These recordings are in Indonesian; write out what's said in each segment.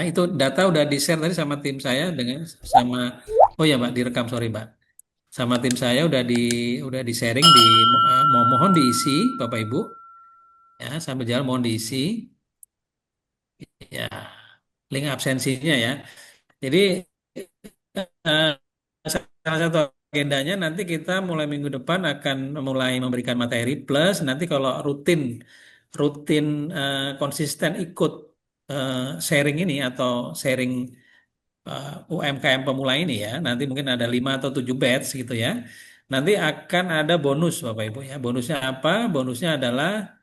itu data udah di-share tadi sama tim saya dengan sama oh ya Mbak direkam sorry Mbak. Sama tim saya udah di-sharing mohon diisi Bapak Ibu ya sambil jalan mohon diisi ya link absensinya ya. Jadi eh, salah satu agendanya nanti kita mulai minggu depan akan mulai memberikan materi plus nanti kalau rutin rutin konsisten ikut eh, sharing ini atau sharing UMKM pemula ini ya nanti mungkin ada 5 atau 7 batch gitu ya nanti akan ada bonus Bapak Ibu ya bonusnya apa bonusnya adalah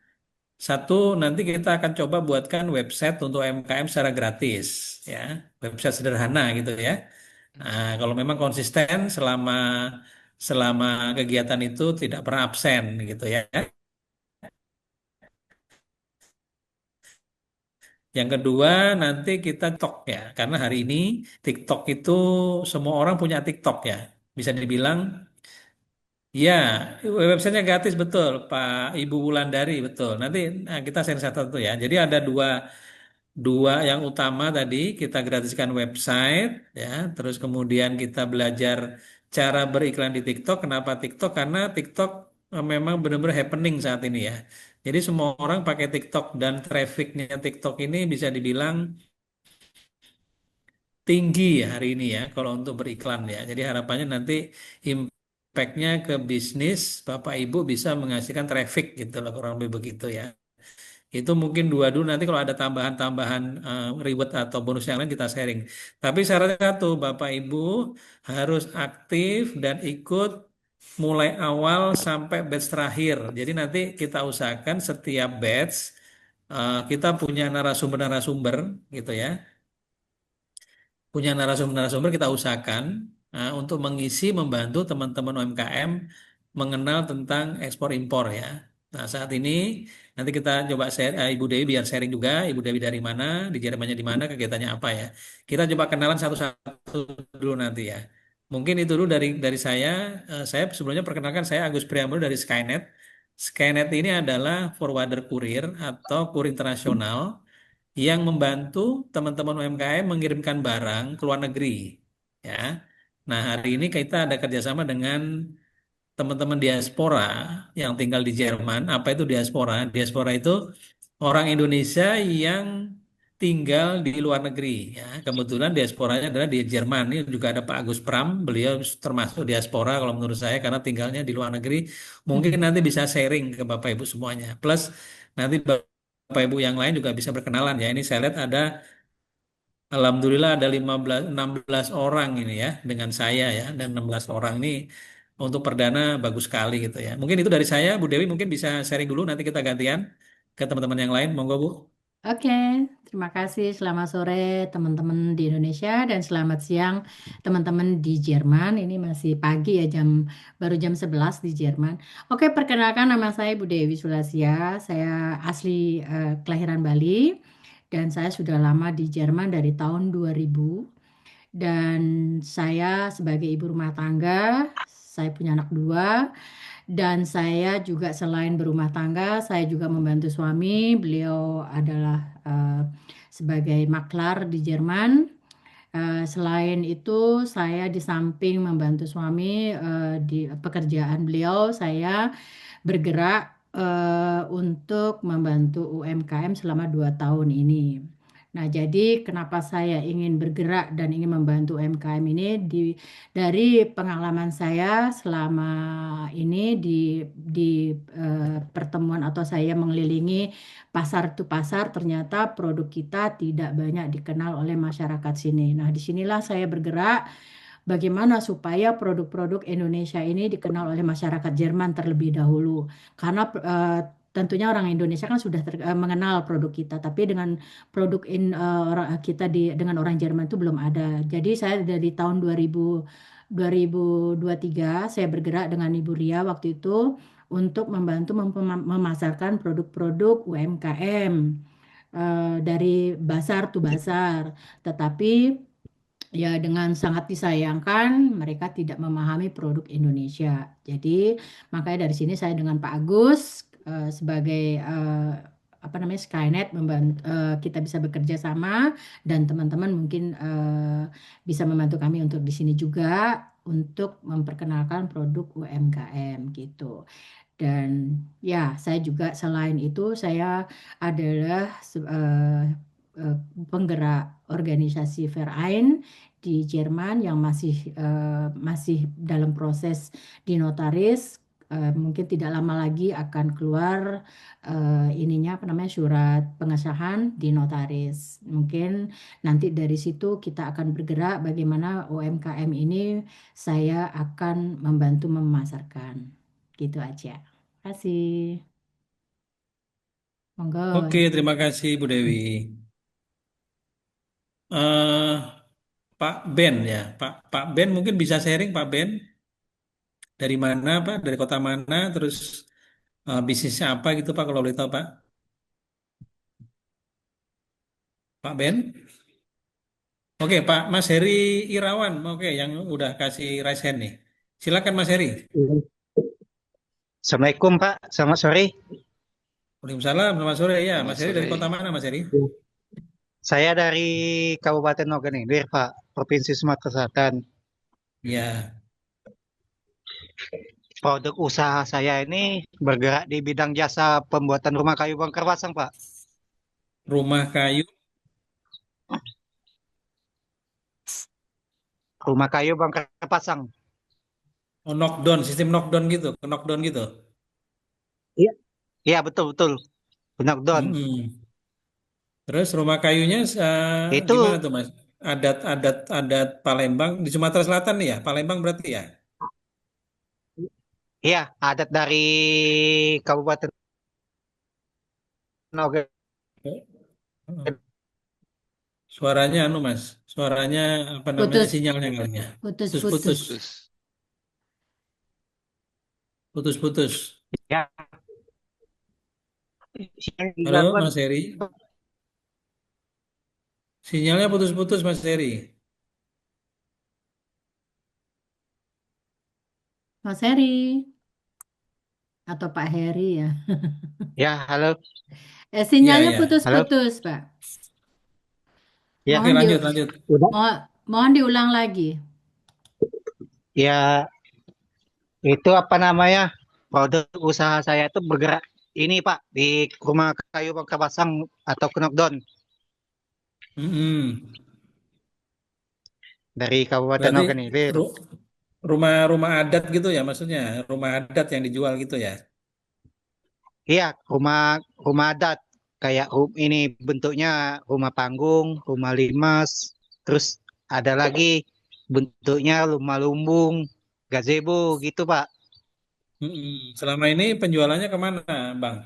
satu nanti kita akan coba buatkan website untuk UMKM secara gratis ya website sederhana gitu ya. Nah, kalau memang konsisten selama selama kegiatan itu tidak pernah absen gitu ya. Yang kedua nanti kita TikTok ya, karena hari ini TikTok itu semua orang punya TikTok ya. Bisa dibilang ya websitenya gratis betul Pak Ibu Wulandari betul. Nanti kita share satu-satu ya. Jadi ada dua dua yang utama tadi kita gratiskan website ya, terus kemudian kita belajar cara beriklan di TikTok. Kenapa TikTok? Karena TikTok memang benar-benar happening saat ini ya. Jadi semua orang pakai TikTok dan trafficnya TikTok ini bisa dibilang tinggi ya hari ini ya kalau untuk beriklan ya. Jadi harapannya nanti impactnya ke bisnis Bapak Ibu bisa menghasilkan traffic gitu loh kurang lebih begitu ya. Itu mungkin dua dulu nanti kalau ada tambahan-tambahan reward atau bonus yang lain kita sharing. Tapi syaratnya satu, Bapak Ibu harus aktif dan ikut mulai awal sampai batch terakhir. Jadi nanti kita usahakan setiap batch kita punya narasumber-narasumber gitu ya punya narasumber-narasumber kita usahakan untuk mengisi membantu teman-teman UMKM mengenal tentang ekspor impor ya. Nah saat ini nanti kita coba share Ibu Dewi biar sharing juga Ibu Dewi dari mana di Jermannya di mana kegiatannya apa ya. Kita coba kenalan satu-satu dulu nanti ya. Mungkin itu dulu dari saya. Saya sebelumnya perkenalkan saya Agus Priambodo dari Skynet. Skynet ini adalah forwarder kurir atau kurir internasional yang membantu teman-teman UMKM mengirimkan barang ke luar negeri. Ya. Nah, hari ini kita ada kerjasama dengan teman-teman diaspora yang tinggal di Jerman. Apa itu diaspora? Diaspora itu orang Indonesia yang tinggal di luar negeri. Ya. Kebetulan diasporanya adalah di Jerman. Ini juga ada Pak Agus Pram. Beliau termasuk diaspora kalau menurut saya karena tinggalnya di luar negeri. Mungkin nanti bisa sharing ke Bapak Ibu semuanya. Plus nanti Bapak Ibu yang lain juga bisa berkenalan ya. Ini saya lihat ada alhamdulillah ada 16 orang ini ya dengan saya ya dan 16 orang ini untuk perdana bagus sekali gitu ya. Mungkin itu dari saya Bu Dewi mungkin bisa sharing dulu nanti kita gantian ke teman-teman yang lain. Monggo Bu. Oke, terima kasih. Selamat sore teman-teman di Indonesia dan selamat siang teman-teman di Jerman. Ini masih pagi ya, baru jam 11 di Jerman. Oke, perkenalkan nama saya Bu Dewi Sulasia. Saya asli kelahiran Bali dan saya sudah lama di Jerman dari tahun 2000. Dan saya sebagai ibu rumah tangga, saya punya anak dua. Dan saya juga selain berumah tangga, saya juga membantu suami. Beliau adalah sebagai maklar di Jerman. Selain itu, saya di samping membantu suami di pekerjaan beliau, saya bergerak untuk membantu UMKM selama 2 tahun ini. Nah, jadi kenapa saya ingin bergerak dan ingin membantu UMKM ini dari pengalaman saya selama ini di pertemuan atau saya mengelilingi pasar to pasar, ternyata produk kita tidak banyak dikenal oleh masyarakat sini. Nah, disinilah saya bergerak bagaimana supaya produk-produk Indonesia ini dikenal oleh masyarakat Jerman terlebih dahulu. Karena tentunya orang Indonesia kan sudah mengenal produk kita, tapi dengan orang kita dengan orang Jerman itu belum ada. Jadi saya dari tahun 2023 saya bergerak dengan Ibu Ria waktu itu untuk membantu memasarkan produk-produk UMKM dari basar to basar. Tetapi ya dengan sangat disayangkan mereka tidak memahami produk Indonesia. Jadi makanya dari sini saya dengan Pak Agus sebagai apa namanya Skynet membantu kita bisa bekerja sama dan teman-teman mungkin bisa membantu kami untuk di sini juga untuk memperkenalkan produk UMKM gitu. Dan ya, saya juga selain itu saya adalah eh, penggerak organisasi Verein di Jerman yang masih dalam proses dinotaris. Mungkin tidak lama lagi akan keluar ininya apa namanya surat pengesahan di notaris. Mungkin nanti dari situ kita akan bergerak bagaimana UMKM ini saya akan membantu memasarkan. Gitu aja. Kasih. Oke, Monggo. terima kasih Bu Dewi. eh Pak Ben ya, Pak Ben mungkin bisa sharing Pak Ben dari mana Pak, dari kota mana, terus bisnisnya apa gitu Pak kalau boleh tahu Pak. Pak Ben. Oke Pak Mas Heri Irawan, oke yang udah kasih raise hand nih. Silakan Mas Heri. Assalamualaikum Pak, selamat sore. Waalaikumsalam, selamat sore ya. Selamat Mas Heri dari sore. kota mana Mas Heri? Saya dari Kabupaten Ogan Ilir, Pak, Provinsi Sumatera Selatan. Ya, Produk usaha saya ini bergerak di bidang jasa pembuatan rumah kayu bongkar pasang, Pak. rumah kayu, Rumah kayu bongkar pasang. oh, knockdown, sistem knockdown gitu, knockdown gitu. Iya. Iya, betul betul. Benar Don. Mm-mm. Terus rumah kayunya gimana Itu tuh Mas? Adat Palembang di Sumatera Selatan nih ya, Palembang berarti ya. ya adat dari Kabupaten Ogan. Heeh. Suaranya anu Mas, suaranya apa namanya Putus, sinyalnya kali ya. Putus-putus, putus. Putus. putus-putus. Ya, siang Halo gangguan. Mas Heri, sinyalnya putus-putus Mas Heri. Mas Heri atau Pak Heri ya. Ya, halo. Iya Sinyalnya ya. Halo. putus-putus, Pak. Ya, Oke Mohon di lanjut lanjut. udah. mohon diulang lagi. Ya, itu apa namanya? Produk usaha saya itu bergerak ini Pak di rumah kayu bongkar pasang atau knockdown Mm-mm. dari Kabupaten Berarti Ogan Ilir. ru- rumah-rumah adat gitu ya maksudnya, rumah adat yang dijual gitu ya. Iya, rumah rumah adat kayak ini bentuknya rumah panggung, rumah limas, terus ada lagi bentuknya rumah lumbung, gazebo gitu Pak. Mm-mm. Selama ini penjualannya kemana, Bang?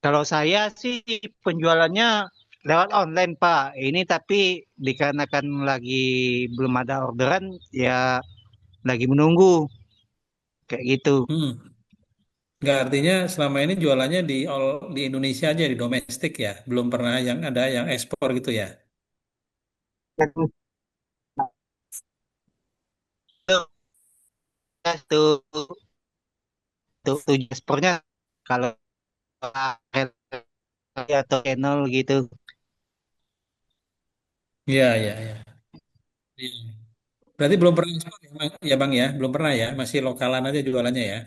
Kalau saya sih penjualannya lewat online Pak. Ini tapi dikarenakan lagi belum ada orderan ya lagi menunggu kayak gitu. Hmm. Nggak artinya selama ini jualannya di Indonesia aja di domestik ya, belum pernah yang ada yang ekspor gitu ya. Tuh, tuh ekspornya kalau atau channel gitu. Iya, iya, iya. Iya. Berarti belum pernah ekspor ya, ya, Bang ya, belum pernah ya, masih lokalan aja jualannya ya.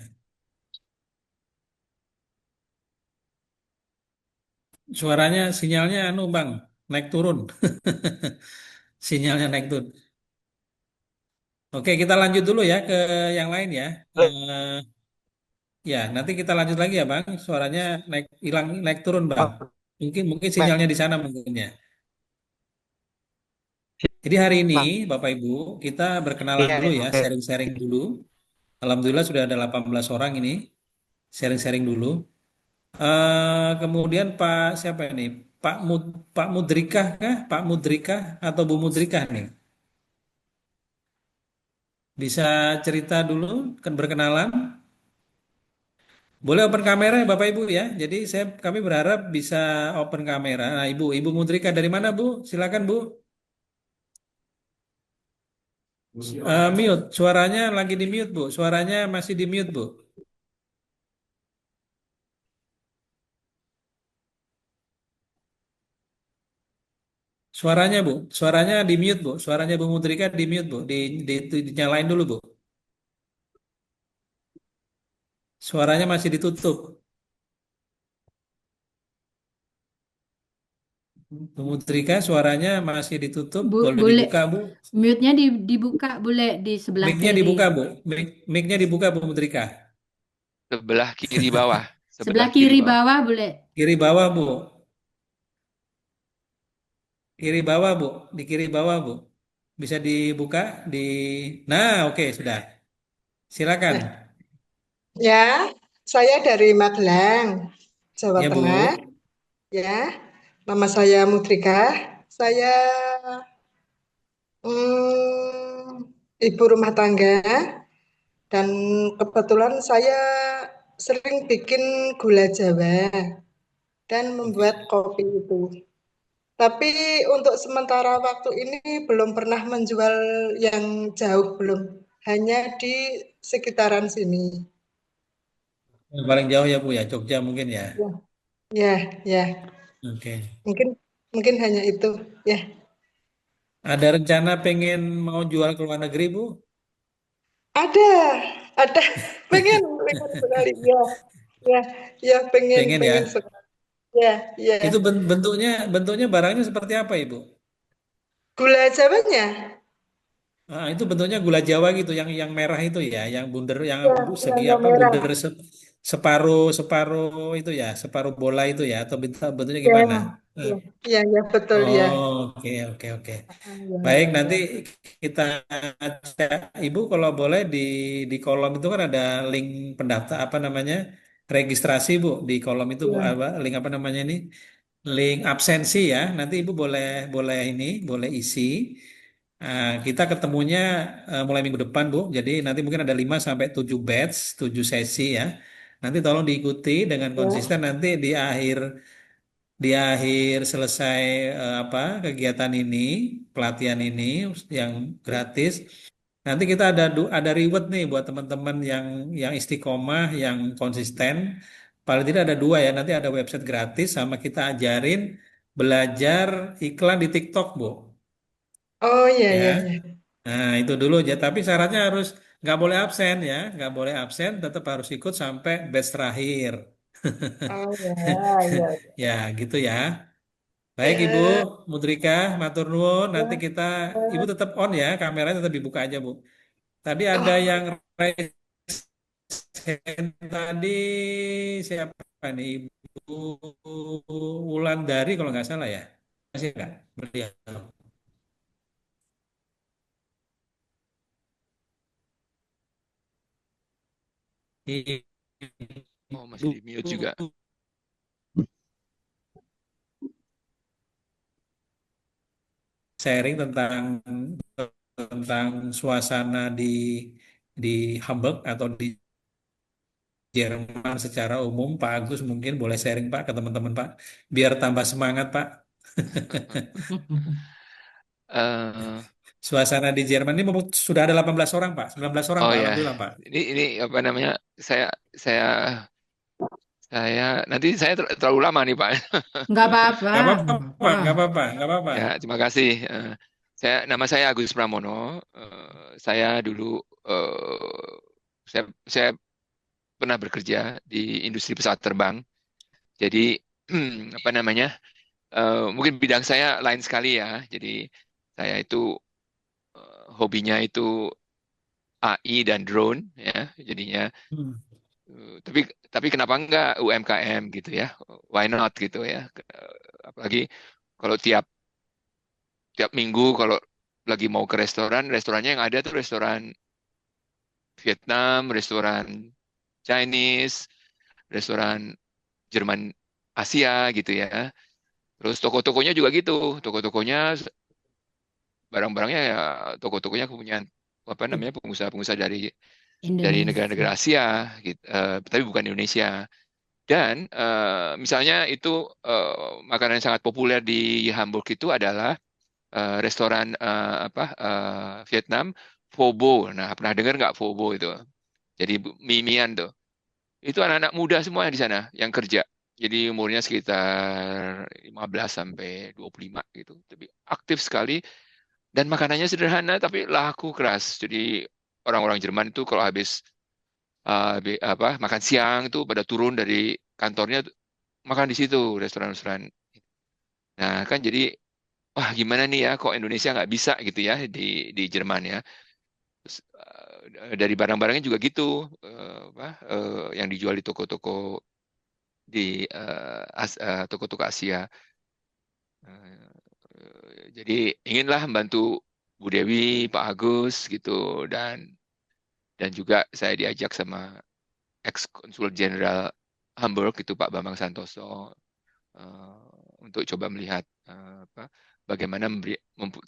Suaranya, sinyalnya anu Bang, naik turun. Sinyalnya naik turun. Oke, kita lanjut dulu ya ke yang lain ya. Ya, nanti kita lanjut lagi ya, Bang. Suaranya naik hilang naik turun, Bang. Mungkin mungkin sinyalnya di sana mungkin ya. Jadi hari ini Bang. Bapak Ibu, kita berkenalan Iya, dulu ya, oke. sharing-sharing dulu. Alhamdulillah sudah ada 18 orang ini, sharing-sharing dulu. Kemudian Pak siapa ini? Pak Mudrikah kah? Pak Mudrikah atau Bu Mudrikah nih? Bisa cerita dulu, kan berkenalan. Boleh open kamera ya Bapak Ibu ya. Jadi kami berharap bisa open kamera. Nah, Ibu Mudrika dari mana Bu? Silakan Bu. Mute. Suaranya lagi di mute Bu. Suaranya masih di mute Bu. Suaranya Bu, suaranya di mute Bu, suaranya Bu Mudrika di mute Bu, dinyalain dulu Bu. Suaranya masih ditutup. Bu Mudrika suaranya masih ditutup, boleh Boleh dibuka Bu. mute-nya dibuka, boleh di sebelah Mic-nya kiri. dibuka Bu, mic-nya dibuka Bu Mudrika. Sebelah kiri bawah. Sebelah Sebelah kiri kiri bawah. bawah boleh. Kiri bawah Bu, kiri bawah Bu, di kiri bawah Bu. Bisa dibuka di. Nah, oke sudah. Silakan. Ya, saya dari Magelang, Jawa Ya Tengah. Bu. Ya, nama saya Mutrika. Saya ibu rumah tangga dan kebetulan saya sering bikin gula Jawa dan membuat Oke. kopi itu. Tapi untuk sementara waktu ini belum pernah menjual yang jauh, belum. Hanya di sekitaran sini. Yang paling jauh ya Bu ya, Jogja mungkin ya. Ya, ya, ya. Oke. Mungkin mungkin hanya itu. Ya. Ada rencana pengen mau jual ke luar negeri Bu? Ada, ada. Pengen sekali. Ya, ya, ya, Pengen pengen ya. sekali. Ya, ya. Itu bentuknya barangnya seperti apa Ibu? Gula Jawanya, Ah, itu bentuknya gula Jawa gitu, yang merah itu ya, yang bunder, yang ya, segi yang apa merah. bunder separuh separuh itu ya, separuh bola itu ya, atau bentuknya Ya, gimana? Eh, ya, ya, ya, betul ya. Oke oke oke. Ya, Baik, ya, nanti ya. kita cek, Ibu kalau boleh di kolom itu kan ada link pendaftar apa namanya registrasi Bu di kolom itu Bu Ya. apa link apa namanya ini link absensi ya. Nanti Ibu boleh boleh ini boleh isi. Kita ketemunya mulai minggu depan Bu. Jadi nanti mungkin ada 5 sampai 7 batch, 7 sesi ya. Nanti tolong diikuti dengan Ya. konsisten nanti di akhir selesai apa kegiatan ini, pelatihan ini yang gratis. Nanti kita ada reward nih buat teman-teman yang istiqomah, yang konsisten. Paling tidak ada 2 ya. Nanti ada website gratis sama kita ajarin belajar iklan di TikTok, Bu. Oh, ya, Ya. ya, ya. Nah, itu dulu aja. Tapi syaratnya harus nggak boleh absen ya, nggak boleh absen. Tetap harus ikut sampai batch terakhir. Oh, ya, ya. Ya, gitu ya. Baik Ibu Ya, Mudrika, matur nuwun. Nanti ya. kita, Ibu Ya. tetap on ya, kameranya tetap dibuka aja Bu. Tadi ada Oh, yang raise hand tadi siapa nih? Ibu Wulandari kalau nggak salah ya. Masih nggak? Beliau. Oh, masih Ibu di mute juga. sharing tentang suasana di Hamburg atau di Jerman secara umum. Pak Agus mungkin boleh sharing Pak ke teman-teman Pak, biar tambah semangat Pak. Eh, Suasana di Jerman ini sudah ada 18 orang Pak, 19 orang oh Pak, ya, Alhamdulillah Pak. ini apa namanya? Saya saya saya nanti saya terlalu lama nih Pak. Nggak apa-apa, Nggak apa-apa nggak Pak, apa-apa. nggak apa-apa, nggak apa-apa. Ya, terima kasih. Nama saya Agus Pramono. Saya dulu saya pernah bekerja di industri pesawat terbang. Jadi apa namanya? Mungkin bidang saya lain sekali ya. Jadi saya itu hobinya itu AI dan drone ya. Jadinya Hmm. tapi kenapa enggak UMKM gitu ya? Why not gitu ya? Apalagi kalau tiap tiap minggu kalau lagi mau ke restoran, restorannya yang ada tuh restoran Vietnam, restoran Chinese, restoran Jerman Asia gitu ya. Terus toko-tokonya juga gitu. Toko-tokonya barang-barangnya ya toko-tokonya punya apa namanya pengusaha-pengusaha dari Indonesia. negara-negara Asia gitu, tapi bukan Indonesia. Dan misalnya itu makanan yang sangat populer di Hamburg itu adalah restoran Vietnam Pho Bo. Nah, pernah dengar nggak Pho Bo itu? Jadi mie-mian tuh. Itu anak-anak muda semua di sana yang kerja. Jadi umurnya sekitar 15 sampai 25 gitu. Tapi aktif sekali dan makanannya sederhana tapi laku keras. Jadi orang-orang Jerman itu kalau habis makan siang itu pada turun dari kantornya makan di situ restoran-restoran. Nah kan jadi wah gimana nih ya kok Indonesia nggak bisa gitu ya di Jerman ya. Terus, dari barang-barangnya juga gitu yang dijual di toko-toko di toko-toko Asia. Jadi inginlah membantu Bu Dewi, Pak Agus gitu dan juga saya diajak sama ex konsul jenderal Hamburg itu Pak Bambang Santoso untuk coba melihat bagaimana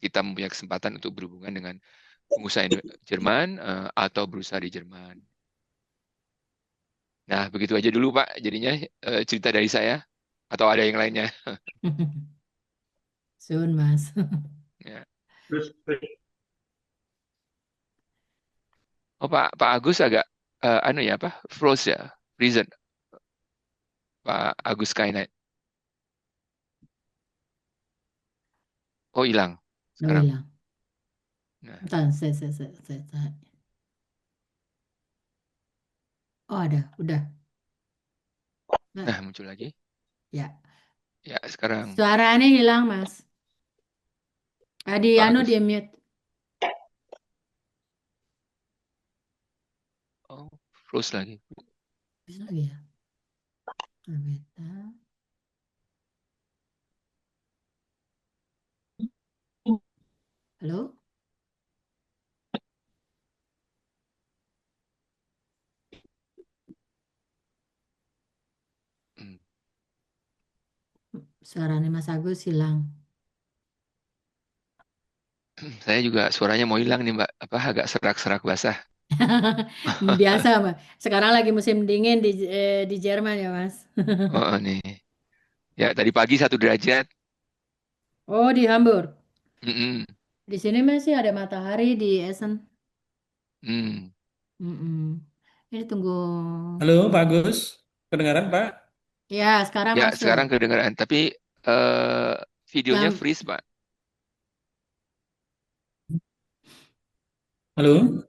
kita mempunyai kesempatan untuk berhubungan dengan pengusaha Jerman atau berusaha di Jerman. Nah, begitu aja dulu Pak. Jadinya cerita dari saya atau ada yang lainnya. Sun, Mas. Ya. Terus Oh Pak Agus agak froze ya, freezen Pak Agus Kainet. Oh hilang Oh, sekarang. hilang. Nah, Bentar, saya. Oh, ada, udah. nah muncul lagi. Ya. Ya sekarang Suaranya hilang, Mas. Di Pak anu Agus. dia mute. Oh froze lagi. Bisa lagi ya? Beta. Halo? Hmm. Suaranya Mas Agus hilang. Saya juga suaranya mau hilang nih Mbak. Agak serak-serak basah. Biasa, Mbak. Sekarang lagi musim dingin di Jerman ya, Mas. Oh nih. Ya tadi pagi 1 derajat. Oh, di Hamburg. Mm-mm. Di sini masih ada matahari di Essen. Hmm. Mm-mm. Ini tunggu. Halo Pak Agus, kedengaran Pak? Ya, sekarang Ya masuk. sekarang kedengaran. Tapi videonya Jam freeze Pak. Halo?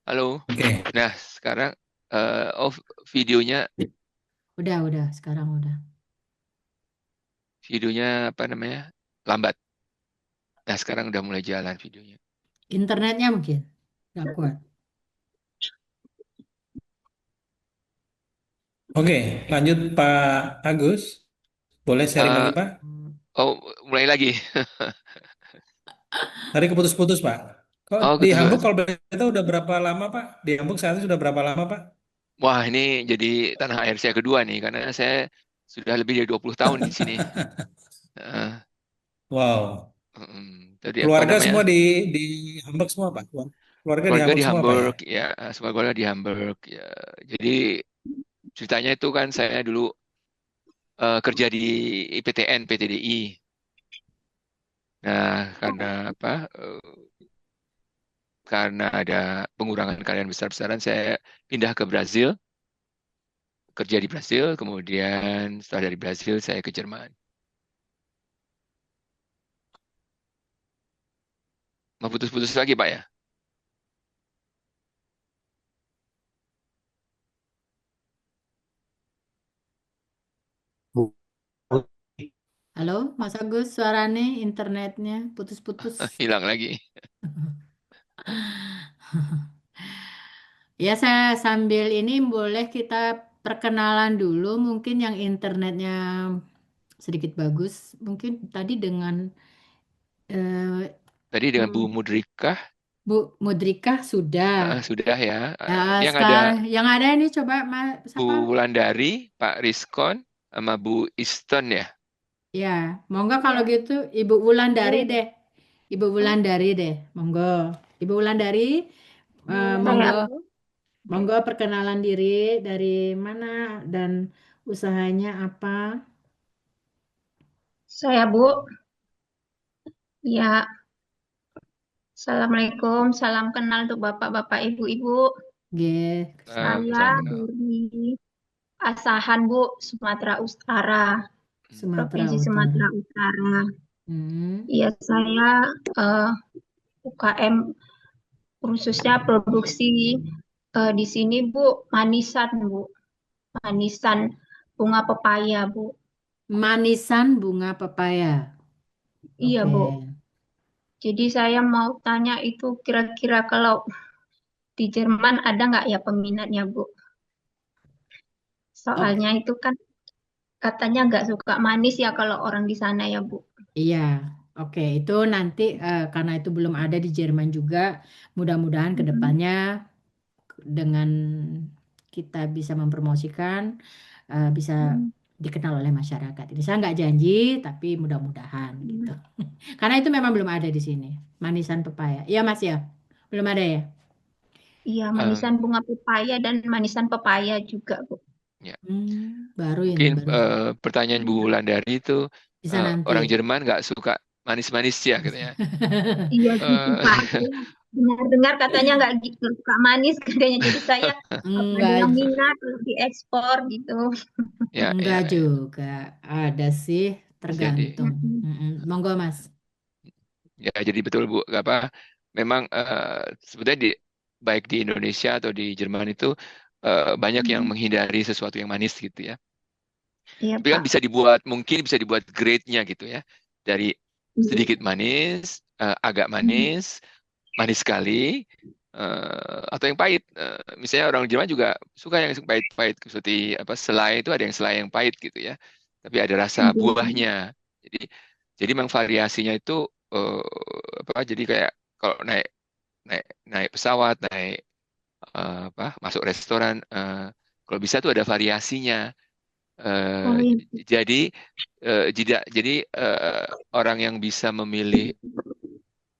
Halo. Oke. Nah sekarang videonya sekarang udah. apa namanya lambat. Nah sekarang udah mulai jalan videonya. Internetnya mungkin nggak kuat. Oke, lanjut Pak Agus. Boleh sharing Eh, lagi Pak? oh mulai lagi. Tadi keputus-putus Pak. Kok Oh di gitu. Hamburg kalau boleh tahu udah berapa lama Pak? Di Hamburg saat ini sudah berapa lama Pak? Wah ini jadi tanah air saya kedua nih karena saya sudah lebih dari 20 tahun di sini. Eh, Wow. Tadi apa Keluarga namanya? semua di Hamburg semua Pak? Keluarga di Keluarga di Hamburg semua Pak ya? Hamburg ya, semua keluarga di Hamburg ya. Jadi ceritanya itu kan saya dulu kerja di IPTN, PTDI. Nah, karena apa? Karena ada pengurangan karyawan besar-besaran, saya pindah ke Brazil, kerja di Brazil, kemudian setelah dari Brazil saya ke Jerman. Mau putus-putus lagi, Pak ya? Halo, Mas Agus, suaranya internetnya putus-putus. Hilang lagi. Ya, saya sambil ini boleh kita perkenalan dulu, mungkin yang internetnya sedikit bagus. Mungkin tadi dengan eh, Tadi dengan Bu hmm, Mudrika, Bu Mudrika sudah. sudah ya. Ya, Yang ada sekarang yang ada ini coba Bu siapa? Wulandari, Pak Rizkon, sama Bu Iston ya. Ya, monggo kalau gitu Ibu Wulandari deh. Ibu Wulandari deh, monggo. Ibu Wulandari, monggo, monggo perkenalan diri dari mana dan usahanya apa? Saya Bu, ya, Assalamualaikum, salam kenal untuk Bapak-Bapak, Ibu-ibu. G, Saya Salam kenal. dari Asahan Bu, Sumatera Utara, Sumatera Provinsi Utara. Sumatera Utara. Iya, saya UKM khususnya produksi di sini Bu, manisan Bu, manisan bunga pepaya Bu. Manisan bunga pepaya. Iya Oke. Bu. Jadi saya mau tanya itu kira-kira kalau di Jerman ada nggak ya peminatnya Bu? Oke. Soalnya itu kan katanya nggak suka manis ya kalau orang di sana ya Bu. Iya, oke. Itu nanti karena itu belum ada di Jerman juga, mudah-mudahan ke depannya dengan kita bisa mempromosikan, bisa dikenal oleh masyarakat. Ini saya nggak janji, tapi mudah-mudahan gitu. Karena itu memang belum ada di sini, manisan pepaya. Iya Mas ya, belum ada ya? Iya, Eh, manisan bunga pepaya dan manisan pepaya juga Bu. ya. Baru ini, Mungkin baru pertanyaan Bu Wulandari itu bisa nanti. orang Jerman nggak suka manis-manis ya katanya. Iya gitu Eh, Pak. Saya dengar-dengar katanya nggak suka manis katanya. Jadi saya apa ada Enggak, yang minat untuk diekspor gitu. ya, enggak ya, ya. juga. Ada sih, Bisa jadi. tergantung. Monggo Mas. Ya, jadi betul Bu. Apa? Memang sebetulnya baik di Indonesia atau di Jerman itu banyak yang menghindari sesuatu yang manis gitu ya. Iya Tapi kan Pak. mungkin bisa dibuat grade-nya gitu ya. Dari sedikit manis, agak manis, manis sekali, atau yang pahit. Misalnya orang Jerman juga suka yang pahit-pahit seperti apa selai itu ada yang selai yang pahit gitu ya. Tapi ada rasa buahnya. Jadi jadi memang variasinya itu eh, apa? Jadi kayak kalau naik naik naik pesawat, naik apa? Masuk restoran, kalau bisa tuh ada variasinya. Oh Eh, iya. jadi jadi orang yang bisa memilih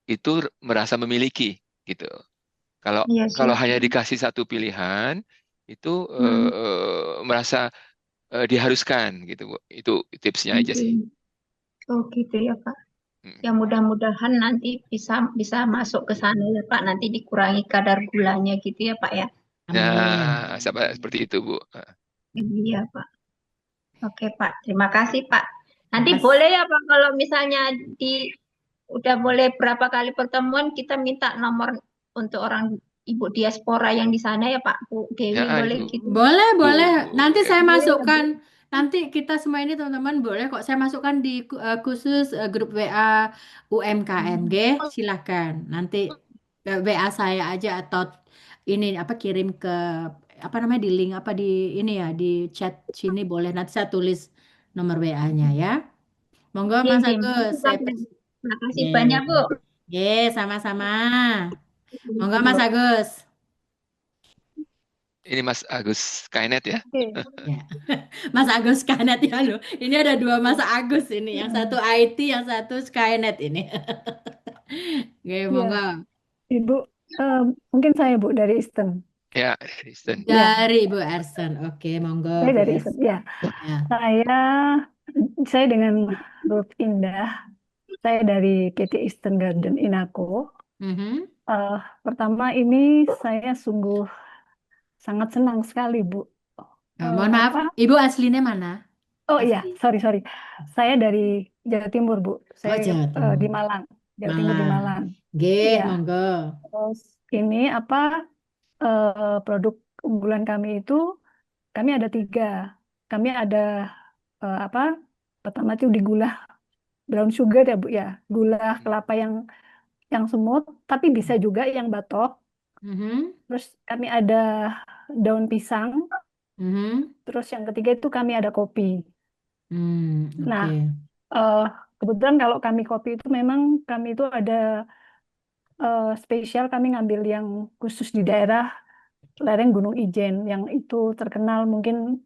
itu merasa memiliki gitu. Kalau Iya kalau siap. hanya dikasih satu pilihan itu Hmm. merasa diharuskan gitu Bu. Itu tipsnya aja Oke. sih. Oh gitu ya Pak. Hmm. Ya mudah-mudahan nanti bisa bisa masuk ke sana ya Pak. Nanti dikurangi kadar gulanya gitu ya Pak ya. Amin. Nah, seperti itu Bu. Iya Pak. Oke Pak. Terima kasih Pak. Nanti Mas, boleh ya Pak kalau misalnya udah boleh berapa kali pertemuan kita minta nomor untuk orang Ibu diaspora yang di sana ya Pak Bu Ya, Dewi boleh itu gitu. boleh, boleh. Nanti boleh. saya Boleh ya Bu. masukkan. Nanti kita semua ini teman-teman boleh kok saya masukkan di khusus grup WA UMKMG. Silahkan. Nanti WA saya aja atau ini apa kirim ke apa namanya di link apa di ini ya di chat sini boleh. Nanti saya tulis nomor WA-nya ya. Monggo Oke, Mas oke. Agus. Terima kasih Ye. banyak Bu. Ye, sama-sama. Monggo Mas Agus. Ini Mas Agus Kainet ya. Ya. Mas Agus Skynet ya loh. Ini ada dua Mas Agus ini. Yang satu IT, yang satu Skynet ini. Oke, Ya, monggo. Ibu, mungkin saya Bu dari Eastern. Ya, Kristen. Ya, Dari Ibu Ersen. Oke, monggo saya Bu dari Ersen. Eastern. Ya, Ya. saya dengan Ruth Indah. Saya dari PT Eastern Garden Inako. Mhm. Pertama ini saya sungguh sangat senang sekali Bu. Mohon maaf, Apa? Ibu aslinya mana? Oh iya, Asli. sorry. Saya dari Jawa Timur Bu. Saya Oh, Jawa di Timur. Malang, Jawa Timur di Malang. Malang. Nggih, Iya. monggo. Terus ini apa produk unggulan kami itu? Kami ada 3. Kami ada apa? Pertama itu di gula brown sugar ya Bu ya. Gula kelapa yang semut, tapi bisa juga yang batok. Mhm. Terus kami ada daun pisang. Mhm. Terus yang ketiga itu kami ada kopi. Nah, Oke. eh, kebetulan kalau kami kopi itu memang kami itu ada spesial kami ngambil yang khusus di daerah lereng Gunung Ijen yang itu terkenal mungkin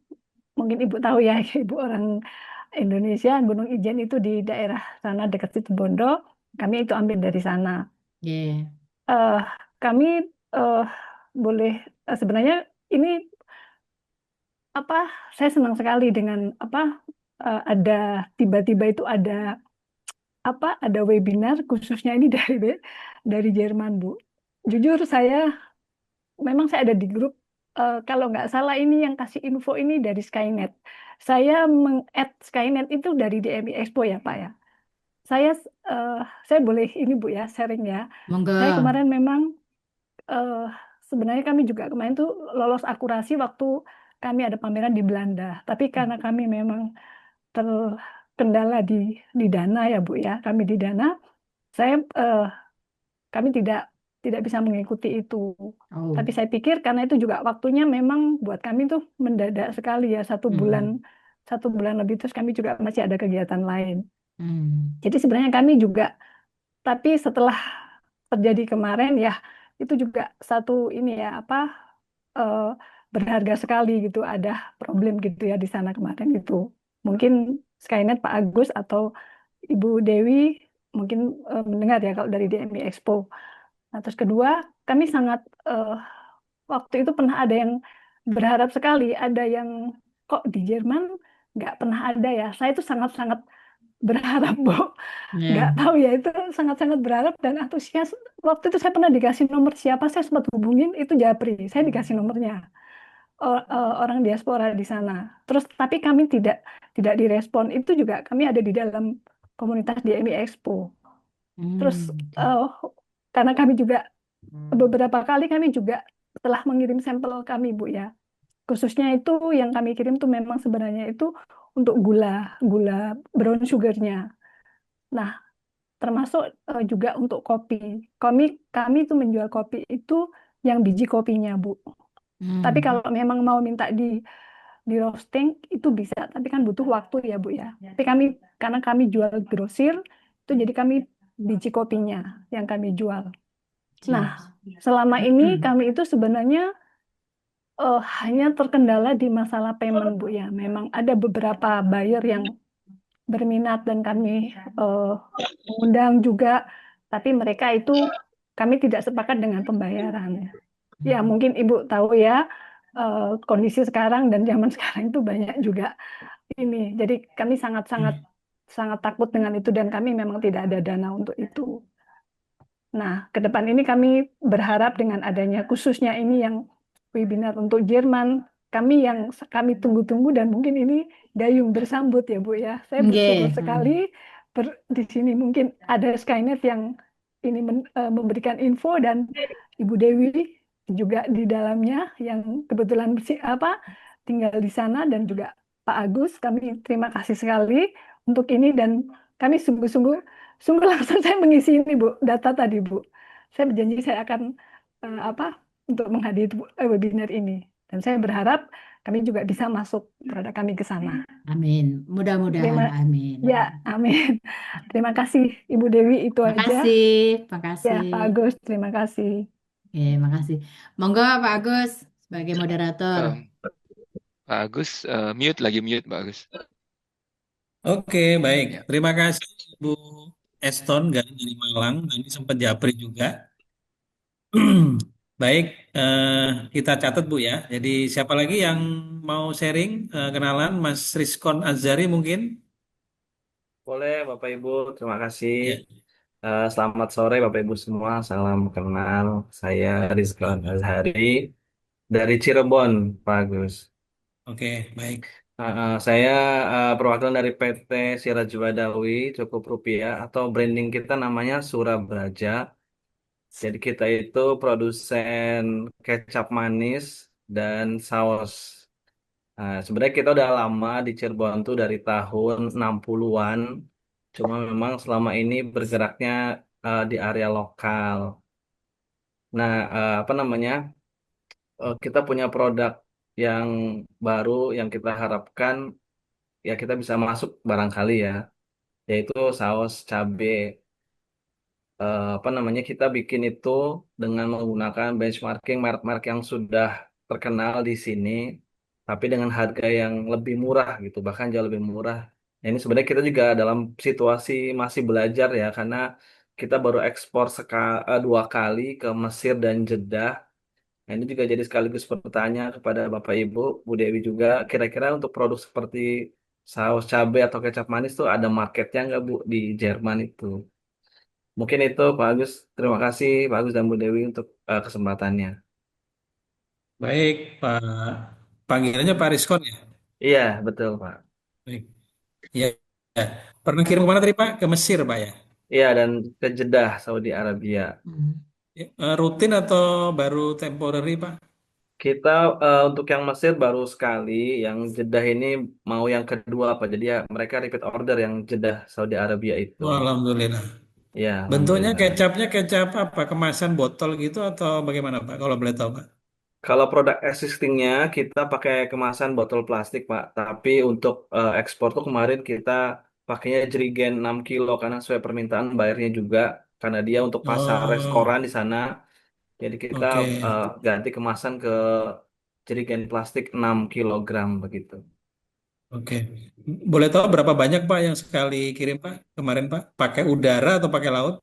Ibu tahu ya, Ibu orang Indonesia, Gunung Ijen itu di daerah sana dekat Situbondo, kami itu ambil dari sana. Nggih. Eh, Kami eh, boleh sebenarnya ini apa? Saya senang sekali dengan apa? Ada tiba-tiba itu ada apa? Ada webinar khususnya ini dari Jerman, Bu. Jujur memang saya ada di grup kalau nggak salah ini yang kasih info ini dari Skynet. Saya meng-add Skynet itu dari DMI Expo ya Pak ya. Saya eh, saya boleh ini Bu ya sharing ya. Monggo. Saya kemarin memang eh, sebenarnya kami juga kemarin tuh lolos akurasi waktu kami ada pameran di Belanda. Tapi karena kami memang terkendala di dana ya Bu ya, kami di dana, saya kami tidak bisa mengikuti itu. Oh. Tapi saya pikir karena itu juga waktunya memang buat kami tuh mendadak sekali ya, satu bulan lebih terus kami juga masih ada kegiatan lain. Jadi sebenarnya kami juga, tapi setelah terjadi kemarin ya itu juga satu ini ya apa eh, berharga sekali gitu, ada problem gitu ya di sana kemarin gitu. Mungkin Skynet Pak Agus atau Ibu Dewi mungkin mendengar ya kalau dari DMI Expo. Nah, terus kedua, kami sangat waktu itu pernah ada yang berharap sekali, ada yang kok di Jerman nggak pernah ada ya. Saya itu sangat-sangat berharap, Bu. Nggak Ya. tahu ya, itu sangat-sangat berharap dan antusias. Waktu itu saya pernah dikasih nomor siapa, saya sempat hubungin, itu Japri. Saya dikasih nomornya orang diaspora di sana. Terus tapi kami tidak direspon. Itu juga kami ada di dalam komunitas DMI Expo. Terus eh, karena kami juga beberapa kali kami juga telah mengirim sampel kami Bu ya. Khususnya itu yang kami kirim tuh memang sebenarnya itu untuk gula brown sugarnya. Nah, termasuk juga untuk kopi. Kami tuh menjual kopi itu yang biji kopinya, Bu. Tapi kalau memang mau minta di roasting itu bisa, tapi kan butuh waktu ya, Bu ya. Tapi karena kami jual grosir, itu jadi kami biji kopinya yang kami jual. Nah, selama ini kami itu sebenarnya hanya terkendala di masalah payment, Bu ya. Memang ada beberapa buyer yang berminat dan kami mengundang juga, tapi mereka itu kami tidak sepakat dengan pembayaran. Ya, mungkin Ibu tahu ya, kondisi sekarang dan zaman sekarang itu banyak juga ini. Jadi kami sangat-sangat sangat takut dengan itu dan kami memang tidak ada dana untuk itu. Nah, ke depan ini kami berharap dengan adanya khususnya ini yang webinar untuk Jerman, kami tunggu-tunggu dan mungkin ini gayung bersambut ya Bu ya. Saya bersyukur sekali di sini mungkin ada Skynet yang ini memberikan info dan Ibu Dewi juga di dalamnya yang kebetulan tinggal di sana dan juga Pak Agus. Kami terima kasih sekali untuk ini dan kami sungguh-sungguh langsung saya mengisi ini Bu, data tadi Bu. Saya berjanji saya akan untuk menghadiri webinar ini. Dan saya berharap kami juga bisa masuk produk kami ke sana. Amin. Mudah-mudahan. Amin. Ya, amin. Terima kasih Ibu Dewi, itu aja. Makasih. Ya, Makasih. Pak Agus, terima kasih. Oke, makasih. Monggo Pak Agus sebagai moderator. Pak Agus, mute Pak Agus. Oke, baik. Terima kasih Bu Eston dari Malang. Nanti sempat Japri juga. Baik, kita catat Bu ya. Jadi siapa lagi yang mau sharing, kenalan Mas Rizkon Azari mungkin? Boleh, Bapak Ibu. Terima kasih. Ya. Selamat sore, Bapak Ibu semua. Salam kenal. Saya Rizky Azhari dari Cirebon, Pak Agus. Oke, baik. Saya perwakilan dari PT Siraj Badawi Cukup Rupiah atau branding kita namanya Surabraja. Jadi kita itu produsen kecap manis dan saus. Sebenarnya kita udah lama di Cirebon tuh dari tahun 60-an. Cuma memang selama ini bergeraknya di area lokal. Nah, apa namanya? Kita punya produk yang baru yang kita harapkan ya kita bisa masuk barangkali ya, yaitu saus cabe. Apa namanya? Kita bikin itu dengan menggunakan benchmarking merek-merek yang sudah terkenal di sini, tapi dengan harga yang lebih murah gitu, bahkan jauh lebih murah. Nah, ini sebenarnya kita juga dalam situasi masih belajar ya, karena kita baru ekspor 2 kali ke Mesir dan Jeddah. Nah, ini juga jadi sekaligus pertanyaan kepada Bapak Ibu, Bu Dewi juga, kira-kira untuk produk seperti saus cabai atau kecap manis tuh ada marketnya nggak Bu di Jerman itu? Mungkin itu Pak Agus. Terima kasih Pak Agus dan Bu Dewi untuk kesempatannya. Baik, Pak. Panggilannya Pak Rizkon ya? Iya, betul, Pak. Baik. Ya, ya. Pernah kirim kemana tadi Pak? Ke Mesir Pak ya? Iya, dan ke Jeddah, Saudi Arabia. Hmm. Ya, rutin atau baru temporary Pak? Kita untuk yang Mesir baru sekali, yang Jeddah ini mau yang kedua, Pak. Jadi ya mereka repeat order yang Jeddah, Saudi Arabia itu. Wah, Alhamdulillah. Ya, Bentuknya alhamdulillah. kecapnya apa? Kemasan botol gitu atau bagaimana Pak? Kalau boleh tahu Pak. Kalau produk existingnya kita pakai kemasan botol plastik, Pak. Tapi untuk ekspor tuh kemarin kita pakainya jerigen 6 kilo karena sesuai permintaan bayarnya juga karena dia untuk pasar restoran Oh, di sana. Jadi kita oke. ganti kemasan ke jerigen plastik 6 kilogram begitu. Oke. Boleh tahu berapa banyak Pak yang sekali kirim Pak kemarin Pak? Pakai udara atau pakai laut?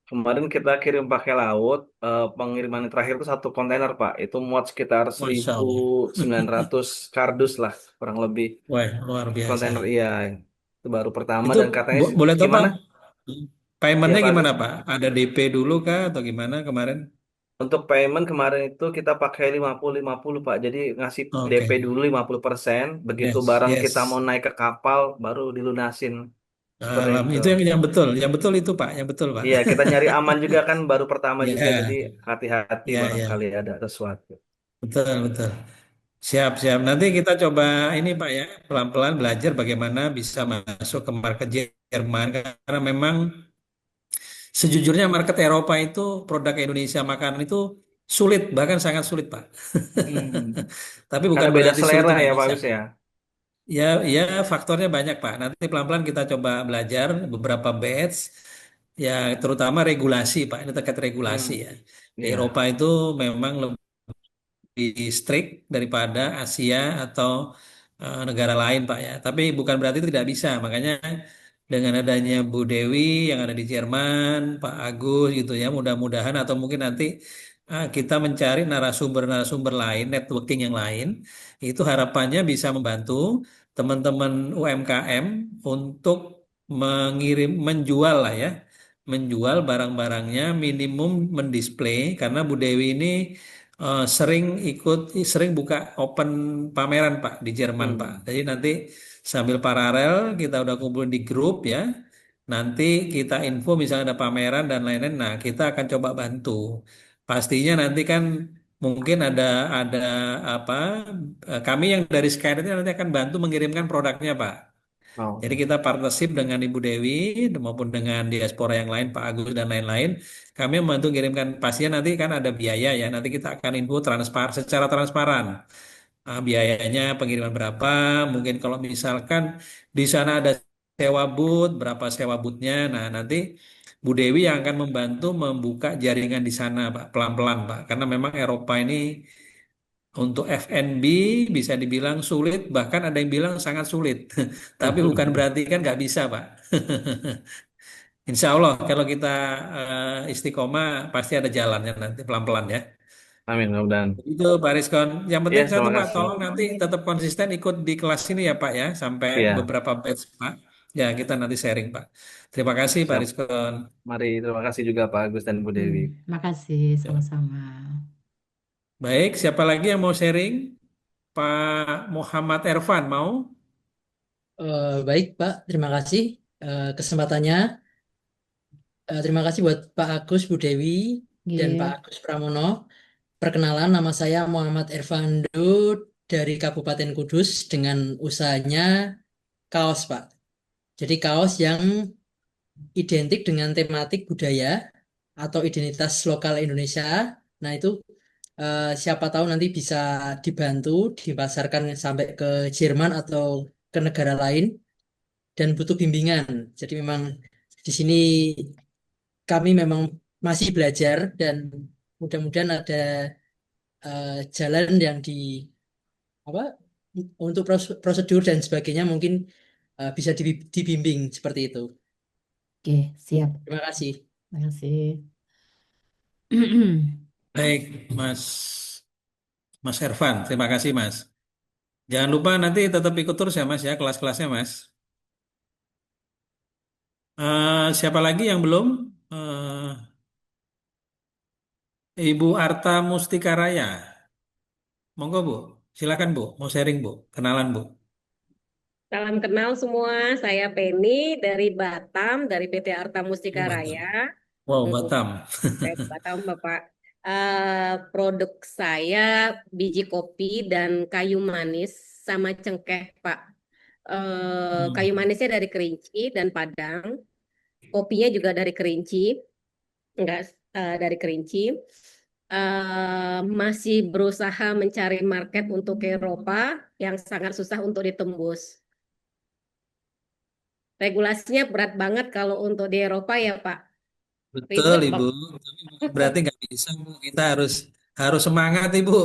Kemarin kita kirim pakai laut, pengiriman terakhir itu satu kontainer, Pak. Itu muat sekitar Masya seribu Allah. sembilan ratus kardus lah, kurang lebih. Wah, luar biasa. Kontainer, iya. Itu baru pertama Itu dan katanya boleh tahu Pak, gimana? Ya, paymentnya Pak gimana Agus. Pak? Ada DP dulu kah atau gimana kemarin? Untuk payment kemarin itu kita pakai 50-50, Pak. Jadi ngasih DP Oke. dulu 50%, begitu Yes, barang kita mau yes. naik ke kapal, baru dilunasin. Seperti Alam itu. itu yang betul itu Pak, yang betul Pak. Iya, kita nyari aman juga kan baru pertama juga, jadi Ya, hati-hati ya, barangkali ya. ada sesuatu. Betul, betul. Siap, siap. Nanti kita coba ini Pak ya, pelan-pelan belajar bagaimana bisa masuk ke market Jerman karena memang sejujurnya market Eropa itu produk Indonesia makanan itu sulit, bahkan sangat sulit Pak. Hmm. Tapi Karena bukan beda berarti sulit selera itu nggak ya Pak bisa. Agus ya. Ya, ya faktornya banyak Pak. Nanti pelan-pelan kita coba belajar beberapa batch, ya terutama regulasi Pak. Ini terkait regulasi Hmm. ya. Di Iya. Eropa itu memang lebih strict daripada Asia atau negara lain Pak ya. Tapi bukan berarti itu tidak bisa. Makanya dengan adanya Bu Dewi yang ada di Jerman, Pak Agus gitu ya, mudah-mudahan atau mungkin nanti kita mencari narasumber-narasumber lain, networking yang lain, itu harapannya bisa membantu teman-teman UMKM untuk menjual lah ya, menjual barang-barangnya minimum mendisplay karena Bu Dewi ini sering buka open pameran Pak di Jerman Pak. Hmm. Jadi nanti sambil paralel kita udah kumpul di grup ya. Nanti kita info misalnya ada pameran dan lain-lain. Nah, kita akan coba bantu. Pastinya nanti kan mungkin ada apa? Kami yang dari Skynet ini nanti akan bantu mengirimkan produknya Pak. Jadi Oh. kita partnership dengan Ibu Dewi maupun dengan diaspora yang lain, Pak Agus dan lain-lain. Kami membantu kirimkan pasien nanti kan ada biaya ya. Nanti kita akan info secara transparan. Biayanya pengiriman berapa? Mungkin kalau misalkan di sana ada sewa booth, berapa sewa boothnya. Nah nanti Bu Dewi yang akan membantu membuka jaringan di sana, Pak, pelan-pelan, Pak. Karena memang Eropa ini untuk F&B bisa dibilang sulit, bahkan ada yang bilang sangat sulit. Tapi bukan berarti kan nggak bisa, Pak. Insya Allah kalau kita istiqomah pasti ada jalannya nanti pelan-pelan ya. Amin, mudah-mudahan. Itu Pak Rizkon. Yang Ya, penting satu terima Pak, kasih. tolong nanti tetap konsisten ikut di kelas ini ya Pak ya, sampai Iya, beberapa batch Pak. Ya kita nanti sharing Pak. Terima kasih Pak siap. Rizkon. Mari, terima kasih juga Pak Agus dan Bu Dewi. Makasih, Ya. sama-sama. Baik, siapa lagi yang mau sharing? Pak Muhammad Ervan mau? Baik, Pak. Terima kasih kesempatannya. Terima kasih buat Pak Agus, Bu Dewi, dan Pak Nggih. Agus Pramono. Perkenalan, nama saya Muhammad Ervando dari Kabupaten Kudus dengan usahanya kaos, Pak. Jadi kaos yang identik dengan tematik budaya atau identitas lokal Indonesia. Nah, itu siapa tahu nanti bisa dibantu dipasarkan sampai ke Jerman atau ke negara lain dan butuh bimbingan. Jadi memang di sini kami memang masih belajar dan mudah-mudahan ada jalan yang di apa untuk prosedur dan sebagainya mungkin bisa dibimbing seperti itu. Oke, siap. Terima kasih. Terima kasih. Baik, Mas Ervan. Terima kasih Mas. Jangan lupa nanti tetap ikut terus ya Mas ya kelas-kelasnya Mas. Siapa lagi yang belum? Ibu Arta Mustika Raya. Monggo Bu, silakan Bu, mau sharing Bu, kenalan Bu. Salam kenal semua, saya Penny dari Batam, dari PT Arta Mustika Oh, Batam. Raya. Wow, Mm, Batam. Saya di Batam, Bapak. Produk saya biji kopi dan kayu manis sama cengkeh, Pak. Kayu Hmm. manisnya dari Kerinci dan Padang, kopinya juga dari Kerinci, enggak dari Kerinci. Masih berusaha mencari market untuk ke Eropa yang sangat susah untuk ditembus. Regulasinya berat banget kalau untuk di Eropa ya, Pak. Betul Ribet Ibu, loh. tapi bukan berarti nggak bisa Bu. Kita harus harus semangat Ibu.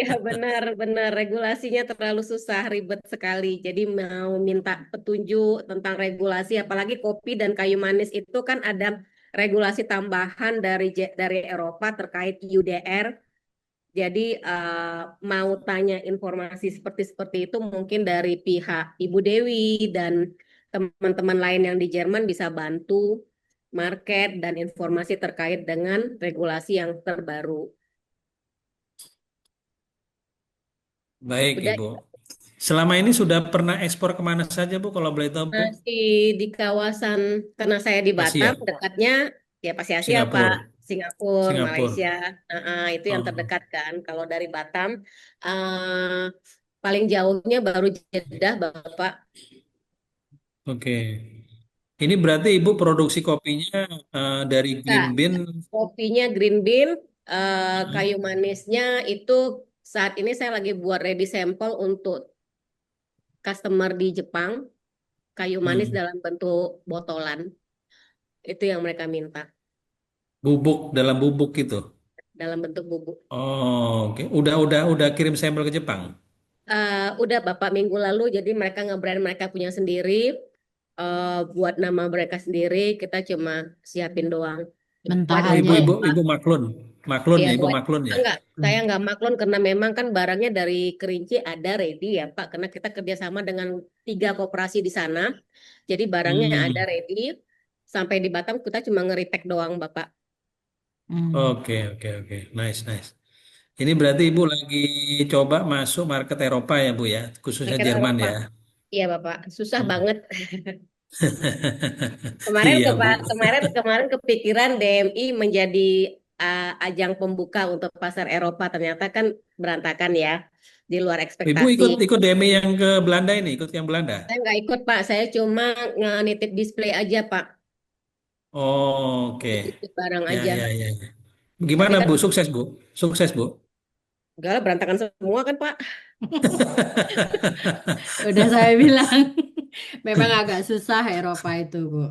Iya, benar-benar regulasinya terlalu susah, ribet sekali. Jadi mau minta petunjuk tentang regulasi, apalagi kopi dan kayu manis itu kan ada regulasi tambahan dari Eropa terkait UDR. Jadi mau tanya informasi seperti itu mungkin dari pihak Ibu Dewi dan teman-teman lain yang di Jerman bisa bantu market dan informasi terkait dengan regulasi yang terbaru. Baik Udah Ibu. Selama ini sudah pernah ekspor kemana saja Bu kalau boleh tahu Bu? masih di kawasan karena saya di Batam Asia, dekatnya ya pasti Asia Pak, Singapura, Singapura, Singapura. Malaysia, itu yang Oh, terdekat kan. Kalau dari Batam eh, paling jauhnya baru Jeddah Bapak. oke. Ini berarti Ibu produksi kopinya dari green Nah, bean. kopinya green bean, Hmm. kayu manisnya itu saat ini saya lagi buat ready sample untuk customer di Jepang, kayu manis Hmm. dalam bentuk botolan. Itu yang mereka minta, Bubuk dalam bubuk itu. dalam bentuk bubuk. Oh, oke. Udah kirim sampel ke Jepang. Udah Bapak minggu lalu, jadi mereka nge-brand mereka punya sendiri, buat nama mereka sendiri, kita cuma siapin doang. Buat Oh, Mentahannya ibu ya. ibu Eropa, ibu maklun, maklun ya ya, ibu buat maklun ya. enggak, Hmm. saya nggak maklun karena memang kan barangnya dari Kerinci ada ready ya Pak, karena kita kerjasama dengan 3 koperasi di sana, jadi barangnya ada Hmm. ready, sampai di Batam kita cuma nge-repack doang Bapak. Hmm. Oke, nice, nice. Ini berarti ibu lagi coba masuk market Eropa ya bu ya, khususnya Market Jerman Eropa, ya. iya Bapak, susah Hmm. banget. Kemarin Iya bu. kemarin kemarin kepikiran DMI menjadi ajang pembuka untuk pasar Eropa, ternyata kan berantakan ya, di luar Ibu ekspektasi. ikut ikut DMI yang ke Belanda ini, ikut yang Belanda. Saya nggak ikut Pak, saya cuma nitip display aja Pak, Oke, nitip barang ya aja. ya ya. Tapi Gimana kan bu, sukses bu, sukses bu. enggak lah, berantakan semua kan Pak. Udah saya bilang, memang agak susah Eropa itu, Bu.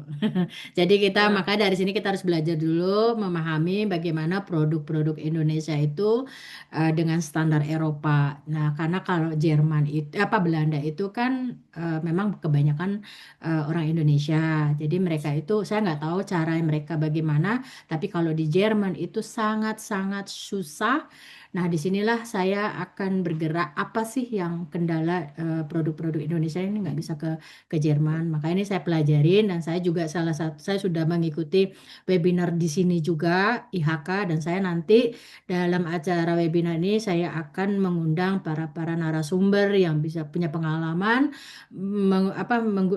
Jadi kita Wah, makanya dari sini kita harus belajar dulu memahami bagaimana produk-produk Indonesia itu dengan standar Eropa. Nah, karena kalau Jerman itu apa Belanda itu kan memang kebanyakan orang Indonesia. Jadi mereka itu saya nggak tahu cara mereka bagaimana, tapi kalau di Jerman itu sangat-sangat susah. Nah, disinilah saya akan bergerak. Apa sih yang kendala produk-produk Indonesia ini nggak bisa ke Jerman? Maka ini saya pelajarin dan saya juga salah satu saya sudah mengikuti webinar di sini juga IHK dan saya nanti dalam acara webinar ini saya akan mengundang para narasumber yang bisa punya pengalaman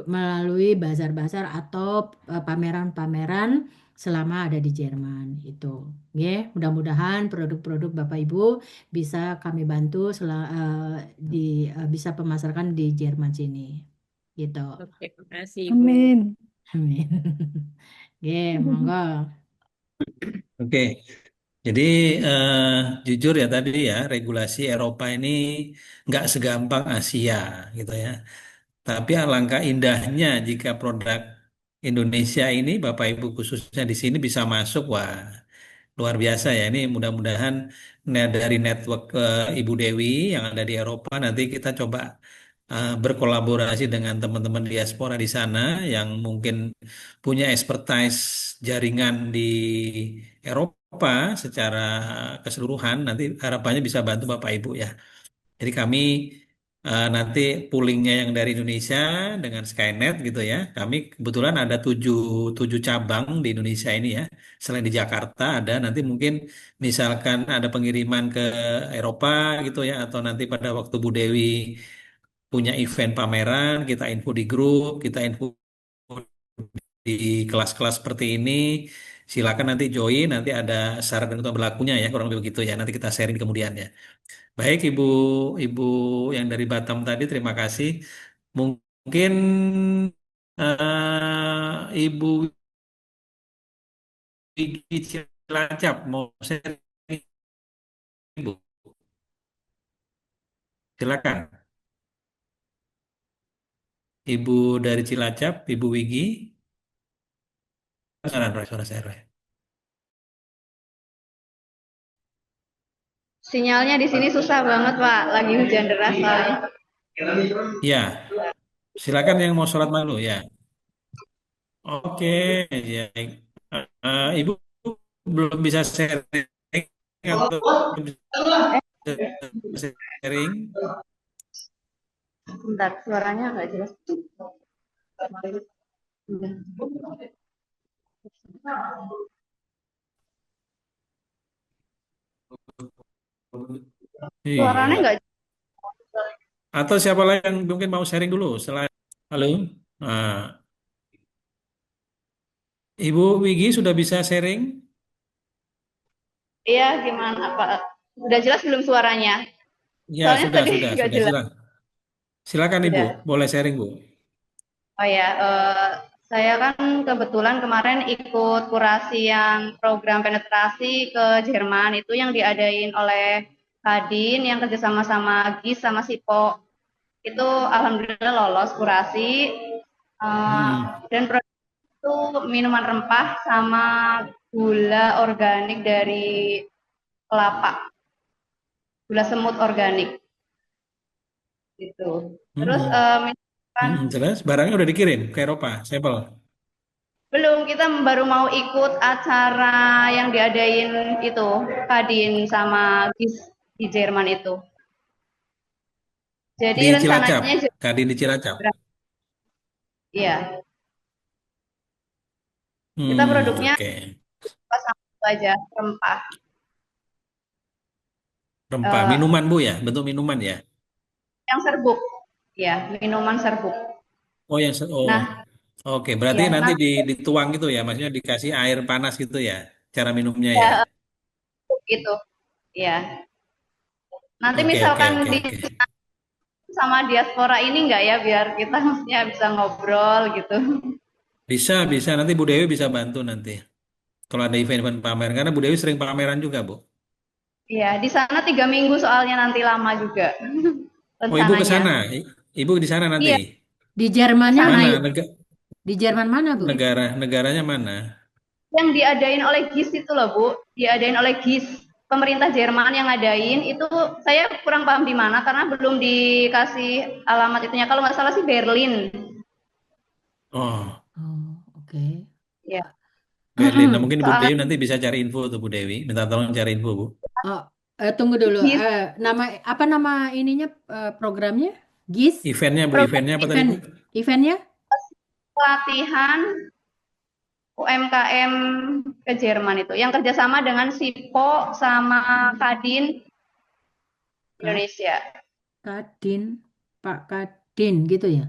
melalui bazar-bazar atau pameran-pameran selama ada di Jerman itu. Ya, mudah-mudahan produk-produk Bapak Ibu bisa kami bantu bisa pemasarkan di Jerman sini. Gitu. oke, makasih Bu. Amin. Amin. Ya, monggo. Oke, jadi eh, jujur ya tadi ya regulasi Eropa ini nggak segampang Asia gitu ya. Tapi alangkah indahnya jika produk Indonesia ini Bapak Ibu khususnya di sini bisa masuk, wah luar biasa ya. Ini mudah-mudahan dari network Ibu Dewi yang ada di Eropa nanti kita coba berkolaborasi dengan teman-teman diaspora di sana yang mungkin punya expertise jaringan di Eropa secara keseluruhan. Nanti harapannya bisa bantu Bapak Ibu ya. Jadi kami nanti poolingnya yang dari Indonesia dengan Skynet gitu ya. Kami kebetulan ada tujuh cabang di Indonesia ini ya. Selain di Jakarta ada, nanti mungkin misalkan ada pengiriman ke Eropa gitu ya, atau nanti pada waktu Bu Dewi punya event pameran, kita info di grup, kita info di kelas-kelas seperti ini. Silakan nanti join, nanti ada syarat dan ketentuan berlakunya ya, kurang lebih begitu ya. Nanti kita sharing kemudian ya. Baik, Ibu yang dari Batam tadi, terima kasih. Mungkin Ibu Wigi Cilacap mau sharing, Ibu. Silakan. Ibu dari Cilacap, Ibu Wigi. Suara saya, Roy. Sinyalnya di sini susah banget, Pak. Lagi hujan deras soalnya. Ya, silakan yang mau sholat malu ya. Oke, ya. Ibu belum bisa sharing atau bisa sharing? Bentar, suaranya nggak jelas. Suaranya Iya. nggak Atau siapa lagi yang mungkin mau sharing dulu? Selain, halo, nah, Ibu Wigi sudah bisa sharing? Iya, gimana, Pak? Udah jelas belum suaranya? Ya, Soalnya sudah, tadi sudah, nggak sudah, jelas. Silakan Ibu, Udah. boleh sharing Bu. Oh ya, saya kan kebetulan kemarin ikut kurasi yang program penetrasi ke Jerman itu yang diadain oleh Kadin yang kerjasama sama GIS sama SIPO. Itu alhamdulillah lolos kurasi dan produk itu minuman rempah sama gula organik dari kelapa, gula semut organik gitu. Terus Jelas, barangnya udah dikirim ke Eropa, sampel. belum, kita baru mau ikut acara yang diadain itu Kadin sama GIS di Jerman itu. Jadi Di Cilacap, rencananya Kadin di Cilacap. iya. Kita produknya Oke. sama itu aja, rempah. Rempah, minuman Bu ya, bentuk minuman ya. Yang serbuk, ya, minuman serbuk. Oh, Nah, oke, berarti ya, nanti dituang gitu ya, maksudnya dikasih air panas gitu ya, cara minumnya ya. gitu, ya. Nanti Oke, misalkan oke. sama diaspora ini enggak ya, biar kita maksudnya bisa ngobrol gitu. Bisa, nanti Bu Dewi bisa bantu nanti. Kalau ada event-event pameran, karena Bu Dewi sering pameran juga Bu. Iya, di sana 3 minggu soalnya nanti lama juga Oh, Ibu ke rencananya. sana, Ibu di sana nanti. Iya. Di Jermannya Mana? Di Jerman mana, Bu? Negaranya mana? Yang diadain oleh GIS itu loh, Bu. Diadain oleh GIS. Pemerintah Jerman yang ngadain itu saya kurang paham di mana karena belum dikasih alamat itunya. Kalau nggak salah sih Berlin. Oh, oke. Ya. Berlin. Nah, mungkin Bu Dewi nanti bisa cari info tuh Bu Dewi. Minta tolong cari info Bu. Oh, tunggu dulu. Apa nama ininya programnya? GIS? Eventnya Bu, eventnya apa tadi Bu? Eventnya? Pelatihan UMKM ke Jerman itu, yang kerjasama dengan SIPO sama Kadin Indonesia. Kadin, Pak Kadin gitu ya?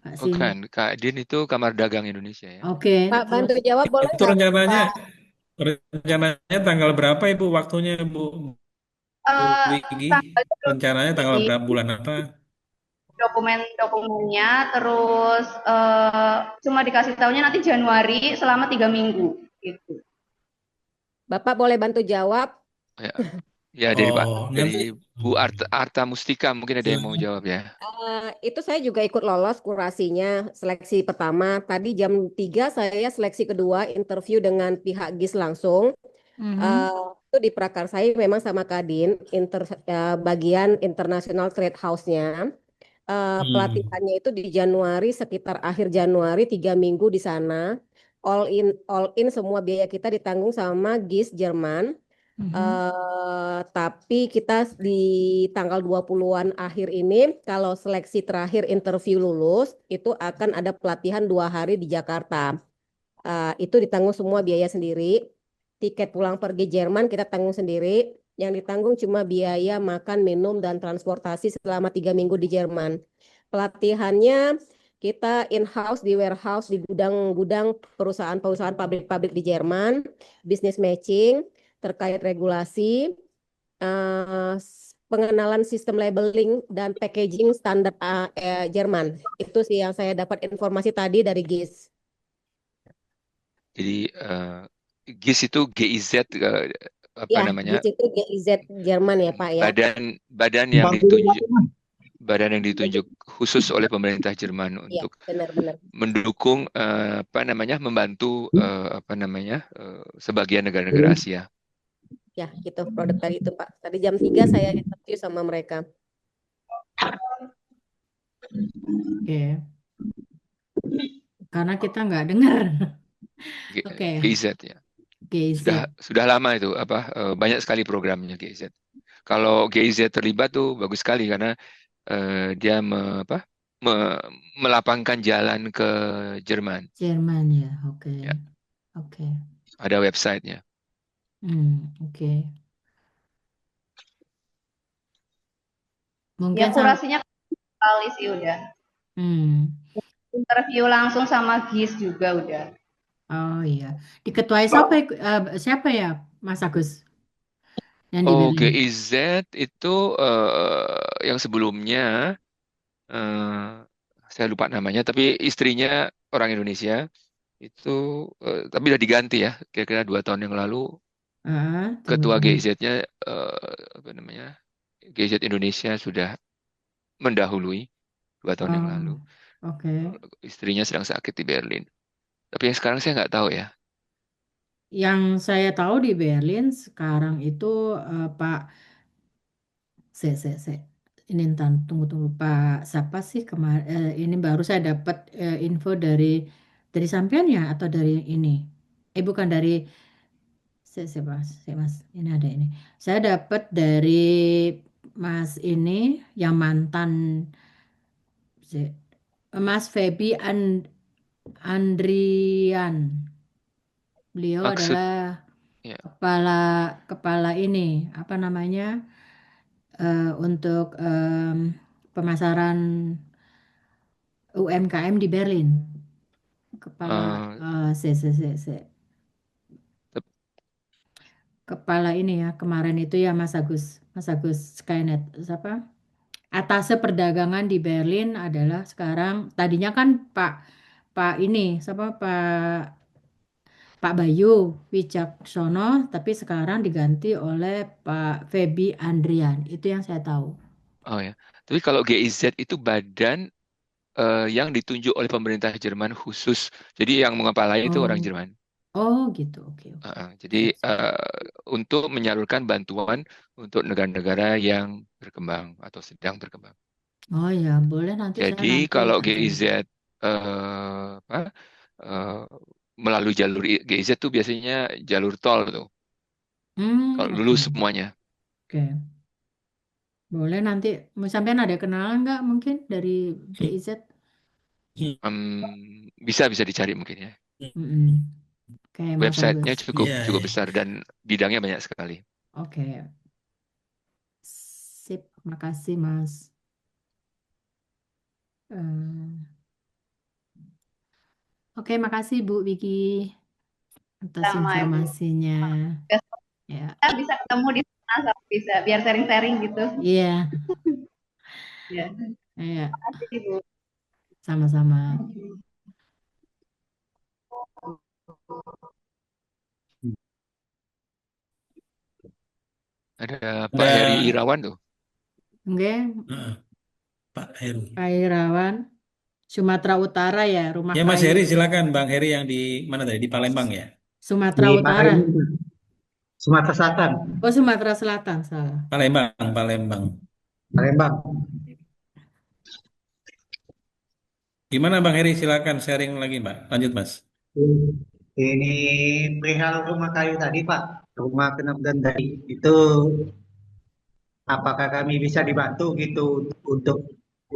Pak Sin. Bukan, Kak Din itu Kamar Dagang Indonesia ya. Oke. Pak, bantu jawab boleh Itu nggak, rencananya, Pak? tanggal berapa Ibu waktunya Bu Wigi? Rencananya tanggal berapa, bulan apa? Dokumennya, terus cuma dikasih tahunya nanti Januari selama 3 minggu gitu. Bapak boleh bantu jawab? Ya dari Bu Arta Mustika mungkin ada yang mau jawab ya. Itu saya juga ikut lolos kurasinya, seleksi pertama. Tadi jam 3 saya seleksi kedua, interview dengan pihak GIS langsung. Itu diprakarsai memang sama Kadin, bagian International Trade House-nya. Pelatihannya itu di Januari, sekitar akhir Januari, 3 minggu di sana. All in semua biaya kita ditanggung sama GIS Jerman. Tapi kita di tanggal 20-an akhir ini, kalau seleksi terakhir interview lulus, itu akan ada pelatihan 2 hari di Jakarta. Itu ditanggung semua biaya sendiri. Tiket pulang pergi Jerman kita tanggung sendiri. Yang ditanggung cuma biaya makan, minum, dan transportasi selama 3 minggu di Jerman. Pelatihannya kita in-house di warehouse, di gudang-gudang perusahaan-perusahaan pabrik-pabrik di Jerman, business matching, terkait regulasi, pengenalan sistem labeling dan packaging standar Jerman. Itu sih yang saya dapat informasi tadi dari GIS. Jadi GIS itu GIZ apa Ya, namanya? GIS itu GIZ Jerman ya Pak ya. Badan yang ditunjuk khusus oleh pemerintah Jerman Ya, untuk benar-benar. mendukung membantu sebagian negara-negara Asia. Ya, itu produk tadi itu Pak. Tadi jam 3 saya interview sama mereka. Oke. Karena kita nggak dengar. Oke. GIZ ya. GIZ. Sudah lama itu banyak sekali programnya GIZ. Kalau GIZ terlibat tuh bagus sekali karena dia melapangkan jalan ke Jerman. Jerman ya, oke. Ya. Oke. Ada websitenya. Oke. Ya Mungkin kurasinya kali sih udah. Interview langsung sama GIS juga udah. Oh iya. Diketuai siapa ya, Mas Agus? Yang di Berlin. GIZ itu yang sebelumnya saya lupa namanya, tapi istrinya orang Indonesia itu, tapi udah diganti ya, kira-kira 2 tahun yang lalu. Ketua GIZ-nya GIZ Indonesia sudah mendahului 2 tahun yang lalu. Oke. Istrinya sedang sakit di Berlin. Tapi yang sekarang saya nggak tahu ya. Yang saya tahu di Berlin sekarang itu Pak ini tunggu Pak siapa sih kemarin ini baru saya dapat info dari sampean ya atau dari ini bukan dari Mas ini ada ini saya dapat dari Mas ini yang mantan Mas Feby Andrian. Beliau adalah kepala ini apa namanya untuk pemasaran UMKM di Berlin. Kepala kepala ini ya kemarin itu ya Mas Agus Skynet siapa? Atase perdagangan di Berlin adalah sekarang tadinya kan Pak ini siapa Pak Bayu Wicaksono, tapi sekarang diganti oleh Pak Feby Andrian. Itu yang saya tahu. Oh ya, tapi kalau GIZ itu badan yang ditunjuk oleh pemerintah Jerman khusus. Jadi yang mengepalai itu orang Jerman. Oh gitu, oke. Jadi untuk menyalurkan bantuan untuk negara-negara yang berkembang atau sedang berkembang. Oh ya, boleh nanti saya Jadi kalau GIZ melalui jalur GIZ tuh biasanya jalur tol tuh. Kalau dulu semuanya. Oke. Boleh nanti, sampean ada kenalan nggak mungkin dari GIZ? Bisa dicari mungkin ya. Oke, websitenya cukup besar dan bidangnya banyak sekali. Oke. Sip, makasih Mas. Oke, makasih Bu Vicky atas informasinya. Ya. Kita bisa ketemu di sana, bisa biar sharing-sharing gitu. Iya. Iya. Makasih Bu. Sama-sama. Ada Pak Heri Irawan tuh. Oke. Pak Heru. Pak Irawan. Sumatera Utara ya, rumah ya Mas kayu. Heri silakan Bang Heri yang di mana tadi? Di Palembang ya? Sumatera Utara. Sumatera Selatan. Oh, Sumatera Selatan, salah. Palembang. Gimana Bang Heri, silakan sharing lagi Mbak. Lanjut Mas. Ini perihal rumah kayu tadi, Pak. Rumah Kenap dan Dari itu apakah kami bisa dibantu gitu untuk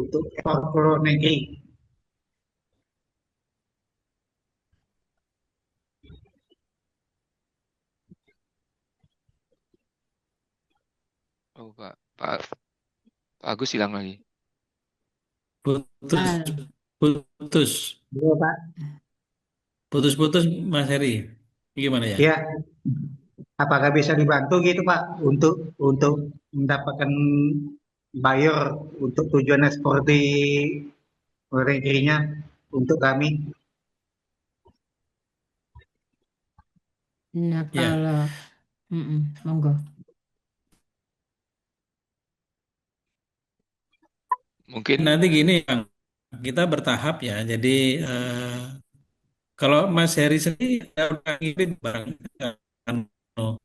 untuk ekspor ke luar negeri? Oh, Pak Agus hilang lagi. Putus, Ah, putus, Iya, Pak. putus-putus Mas Heri. Gimana ya? Ya, apakah bisa dibantu gitu, Pak, untuk mendapatkan buyer untuk tujuan ekspor di luar negerinya untuk kami? nah Ya, kalau monggo. Mungkin nanti gini, Bang. Kita bertahap ya. Jadi kalau Mas Heri sendiri udah ngirim barang. Anu,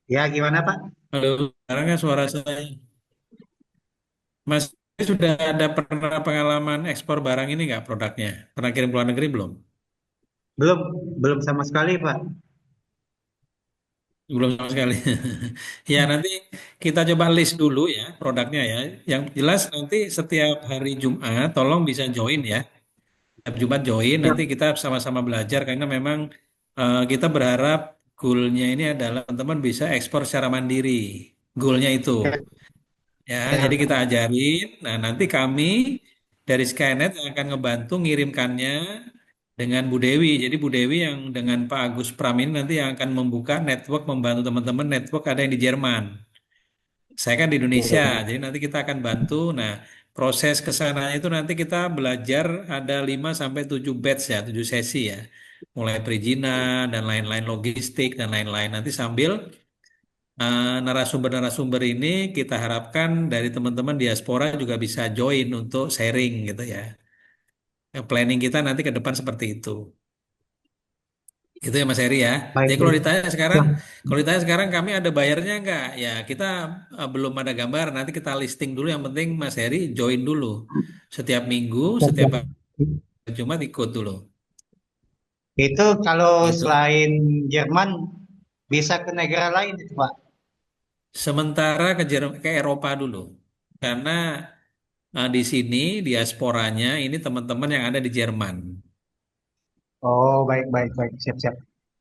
Ya, gimana, Pak? Halo, sekarang kan suara saya. Mas Heri sudah ada pernah pengalaman ekspor barang ini nggak produknya? Pernah kirim ke luar negeri belum? Belum, belum sama sekali, Pak. Belum sama sekali. Ya, nanti kita coba list dulu ya produknya ya. Yang jelas nanti setiap hari Jumat tolong bisa join ya. Setiap Jumat join, Ya, nanti kita sama-sama belajar karena memang kita berharap goalnya ini adalah teman-teman bisa ekspor secara mandiri. Goalnya itu. ya, Ya, jadi ya. kita ajarin. Nah, nanti kami dari Skynet yang akan ngebantu ngirimkannya dengan Bu Dewi. Jadi Bu Dewi yang dengan Pak Agus Pramin nanti yang akan membuka network, membantu teman-teman network ada yang di Jerman. Saya kan di Indonesia, jadi nanti kita akan bantu. Nah, proses ke sana itu nanti kita belajar ada 5 sampai 7 batch ya, 7 sesi ya. Mulai perizinan dan lain-lain logistik dan lain-lain. Nanti sambil narasumber-narasumber ini kita harapkan dari teman-teman diaspora juga bisa join untuk sharing gitu ya. Planning kita nanti ke depan seperti itu. Itu ya Mas Heri ya. Baik, Jadi baik. Ya, kalau ditanya sekarang kami ada bayarnya nggak? Ya kita belum ada gambar. Nanti kita listing dulu. Yang penting Mas Heri join dulu. Setiap minggu, siap, setiap siap. hari Jumat ikut dulu. Itu kalau Gitu. selain Jerman bisa ke negara lain itu, Pak. Sementara ke Eropa dulu. Karena di sini diasporanya ini teman-teman yang ada di Jerman. Oh, baik, baik, baik. Siap, siap.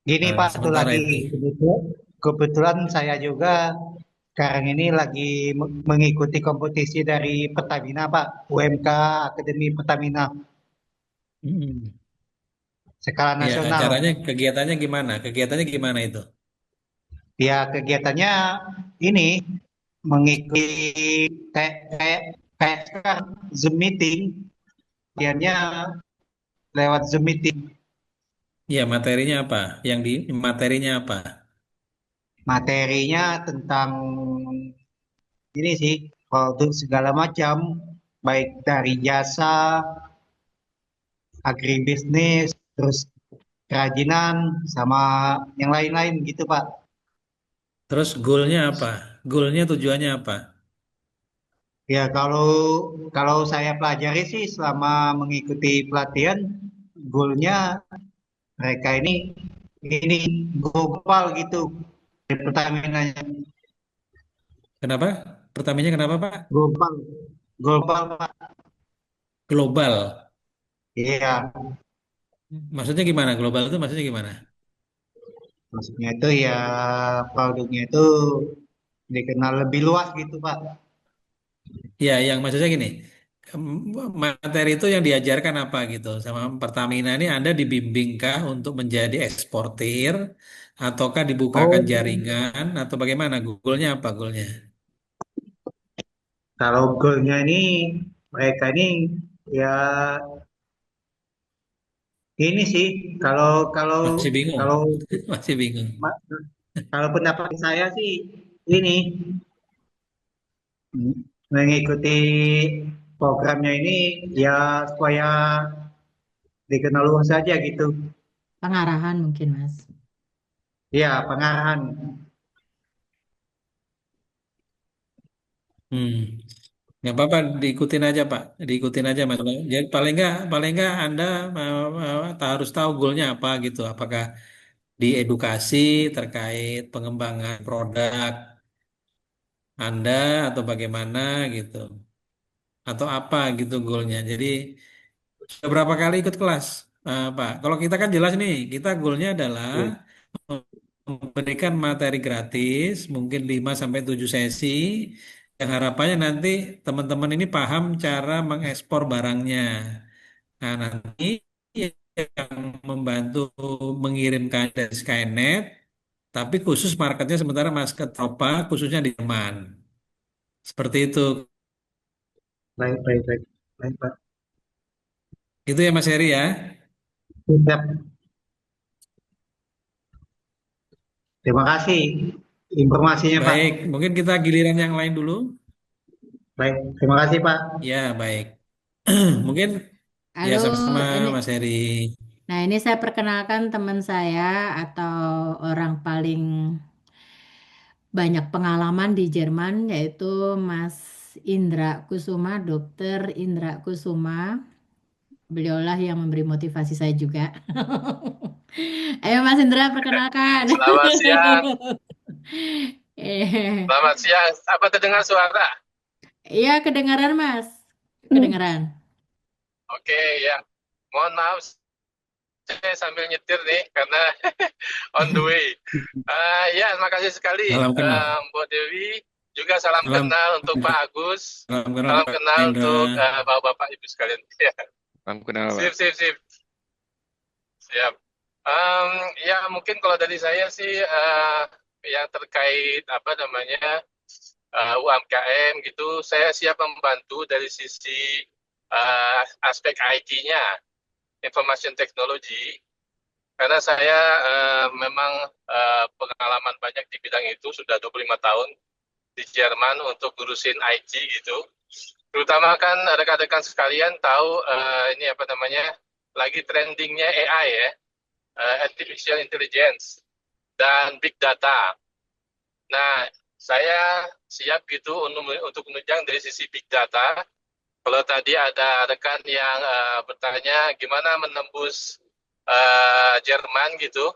Gini, Nah, Pak, satu sementara lagi. itu. Kebetulan saya juga sekarang ini lagi mengikuti kompetisi dari Pertamina, Pak. UMK Akademi Pertamina Hmm. skala Ya, nasional. acaranya, kegiatannya gimana? Kegiatannya gimana itu? Ya, kegiatannya ini mengikuti kayak kayak kayak sekarang Zoom meeting, kegiatannya lewat Zoom meeting. Ya, materinya apa? Materinya apa? Materinya tentang ini sih, untuk segala macam, baik dari jasa, agribisnis, terus kerajinan, sama yang lain-lain gitu, Pak. Terus goalnya apa? Goalnya tujuannya apa? Ya, kalau kalau saya pelajari sih selama mengikuti pelatihan, goalnya mereka ini global gitu. Pertamina Kenapa? Pertamanya kenapa, Pak? global, global, Pak. Global. Iya, Maksudnya gimana? Global itu maksudnya gimana? maksudnya itu ya produknya itu dikenal lebih luas gitu, Pak. Ya, yang maksudnya gini. Materi itu yang diajarkan apa gitu sama Pertamina ini Anda dibimbingkah untuk menjadi eksportir ataukah dibukakan Oh, jaringan atau bagaimana? Goalnya apa goalnya? kalau goalnya ini mereka ini ya ini sih kalau kalau Masih bingung. kalau Masih bingung. kalau pendapat saya sih ini mengikuti programnya ini ya supaya dikenal luas saja gitu. Pengarahan mungkin, Mas. Ya, pengarahan. Hmm. Nggak apa-apa, diikutin aja Pak, diikutin aja Mas. Jadi paling nggak Anda harus tahu goalnya apa gitu. Apakah di edukasi terkait pengembangan produk Anda atau bagaimana gitu, atau apa gitu goalnya. Jadi sudah berapa kali ikut kelas, Pak? Kalau kita kan jelas nih, kita goalnya adalah Iya. memberikan materi gratis, mungkin 5 sampai 7 sesi, yang harapannya nanti teman-teman ini paham cara mengekspor barangnya. Nah, nanti yang membantu mengirimkan dari Skynet, tapi khusus marketnya sementara masker Eropa, khususnya di Jerman. Seperti itu. Baik, baik, baik. Baik, Pak. Itu ya Mas Heri ya. Siap. Terima kasih informasinya, Pak. Baik, mungkin kita giliran yang lain dulu. Baik, terima kasih, Pak. Ya, baik. Mungkin ya Halo, sama-sama ini. Mas Heri. Nah, ini saya perkenalkan teman saya atau orang paling banyak pengalaman di Jerman, yaitu Mas Indra Kusuma, Dokter Indra Kusuma. Beliaulah yang memberi motivasi saya juga. Ayo Mas Indra, perkenalkan. Selamat siang, Eh, selamat siang. Apa terdengar suara? Iya, kedengaran Mas. Kedengaran. Oke, ya. Mohon maaf, saya sambil nyetir nih karena on the way. Ya, terima kasih sekali Salam kenal. Mbak Dewi. Juga salam Salam, kenal untuk Pak Agus. salam kenal Salam Pak kenal Indra. untuk Bapak-Bapak Ibu sekalian. Ya. Salam kenal, Pak. Sip, sip, sip. Siap. Ya, mungkin kalau dari saya sih yang terkait apa namanya UMKM gitu, saya siap membantu dari sisi aspek IT-nya, information technology, karena saya memang pengalaman banyak di bidang itu, sudah 25 tahun di Jerman untuk ngurusin IT gitu. Terutama kan rekan-rekan sekalian tahu ini apa namanya, lagi trendingnya AI ya, artificial intelligence dan big data. Nah, saya siap gitu untuk menunjang dari sisi big data. Kalau tadi ada rekan yang bertanya gimana menembus Jerman gitu,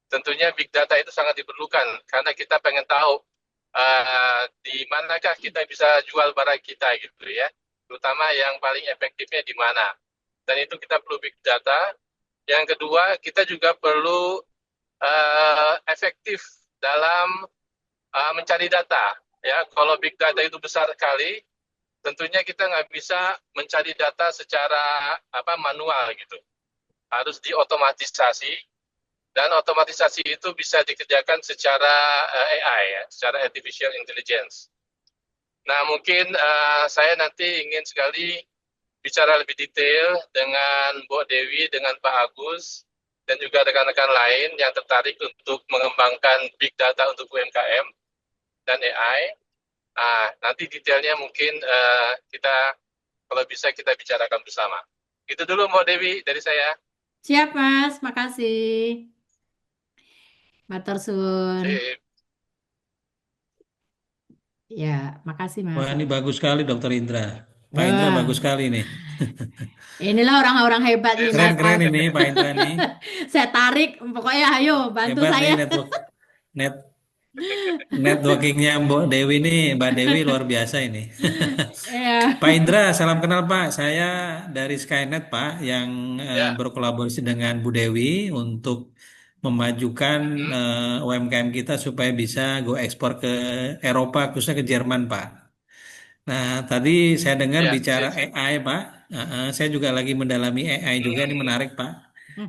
tentunya big data itu sangat diperlukan karena kita pengen tahu di manakah kita bisa jual barang kita gitu ya, terutama yang paling efektifnya di mana. Dan itu kita perlu big data. Yang kedua, kita juga perlu efektif dalam mencari data. Ya, kalau big data itu besar sekali, tentunya kita nggak bisa mencari data secara manual gitu. Harus diotomatisasi, dan otomatisasi itu bisa dikerjakan secara AI ya, secara artificial intelligence. Nah, mungkin saya nanti ingin sekali bicara lebih detail dengan Bu Dewi, dengan Pak Agus, dan juga rekan-rekan lain yang tertarik untuk mengembangkan big data untuk UMKM dan AI. Nanti detailnya mungkin kita kalau bisa kita bicarakan bersama. Itu dulu Mbak Dewi dari saya. Siap Mas, makasih. Matur suwun. Sip. Ya, makasih Mas. Wah, ini bagus sekali Dokter Indra. Pak Indra Wah, bagus sekali nih. inilah orang-orang hebat nih Mas. Keren-keren ini Pak Indra nih. Saya tarik, pokoknya ayo bantu Hebat saya. nih networkingnya Mbak Dewi nih. Mbak Dewi luar biasa ini. Ya. Pak Indra, salam kenal Pak. Saya dari Skynet Pak yang Ya. berkolaborasi dengan Bu Dewi untuk memajukan UMKM kita supaya bisa go ekspor ke Eropa, khususnya ke Jerman Pak. Nah, tadi saya dengar Ya, bicara sip. AI Pak. Saya juga lagi mendalami AI juga, ini menarik Pak.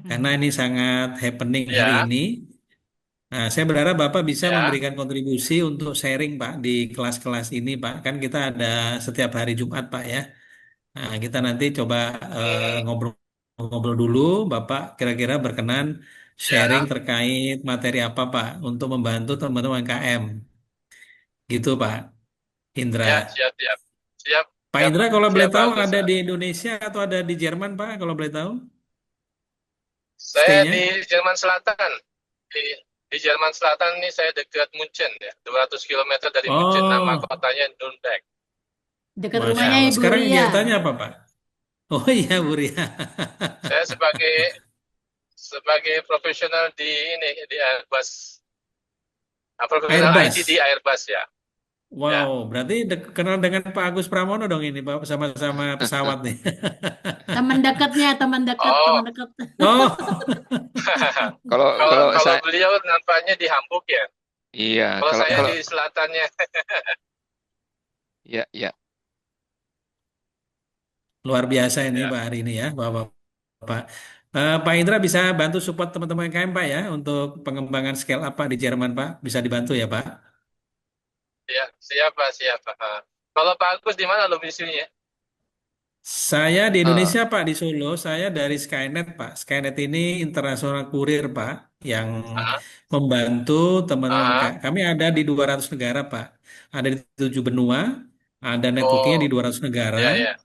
Karena ini sangat happening hari Ya. ini. Nah, saya berharap Bapak bisa Ya. memberikan kontribusi untuk sharing Pak di kelas-kelas ini Pak. Kan kita ada setiap hari Jumat Pak ya. Nah, kita nanti coba ngobrol-ngobrol dulu. Bapak kira-kira berkenan sharing Ya. terkait materi apa Pak untuk membantu teman-teman UMKM. Gitu Pak Indra. Ya, siap, siap. Siap. Pak Siap, Indra kalau boleh siap tahu bagus. ada di Indonesia atau ada di Jerman Pak kalau boleh tahu? Saya Stay-nya? di Jerman Selatan. Di Jerman Selatan ini saya dekat Munchen ya, 200 km dari Munchen, nama Oh, kotanya Nuremberg. Dekat Masya rumahnya Allah. Ibu Sekarang Ria. kegiatannya apa, Pak? Oh iya, Bu Ria. Saya sebagai profesional di ini di Airbus, profesional IT di Airbus. Airbus ya. Ya. Wow, berarti kenal dengan Pak Agus Pramono dong ini, Pak, sama-sama pesawat nih. Teman dekatnya, teman dekat, Oh, teman dekat. Oh, Kalau kalau kalau kalau saya beliau nampaknya di Hamburg ya. iya, Kalau kalau saya kalau di selatannya. ya ya luar biasa ini Ya, Pak hari ini ya, Bapak. Pak Indra bisa bantu support teman-teman KM Pak ya untuk pengembangan scale up Pak di Jerman Pak. Bisa dibantu ya Pak. ya, siapa siapa. Kalau Pak Agus di mana domisilinya? Saya di eh, Indonesia Pak, di Solo. Saya dari Skynet Pak. Skynet ini internasional kurir Pak yang Ah, membantu teman-teman ah, kami ada di 200 negara Pak. Ada di 7 benua, ada networkingnya di oh, 200 negara. ya ya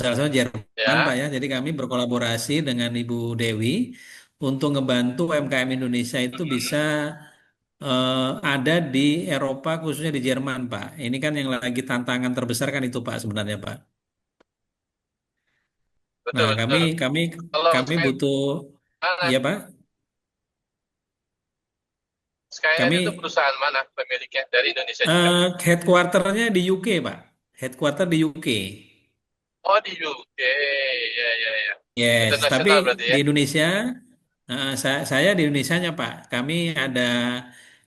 Salah satu Jerman Pak ya. ya. Jadi kami berkolaborasi dengan Ibu Dewi untuk ngebantu UMKM Indonesia itu bisa ada di Eropa khususnya di Jerman Pak. Ini kan yang lagi tantangan terbesar kan itu Pak sebenarnya Pak. Betul Nah, kami betul. kami Kalau kami butuh Skynet, iya Pak. Skynet itu Kami perusahaan mana pemiliknya dari Indonesia juga? headquarternya di UK Pak. Headquarter di UK. Oh di UK, ya ya ya. Yes, tapi Internasional berarti di ya. Indonesia saya di Indonesianya Pak. Kami ada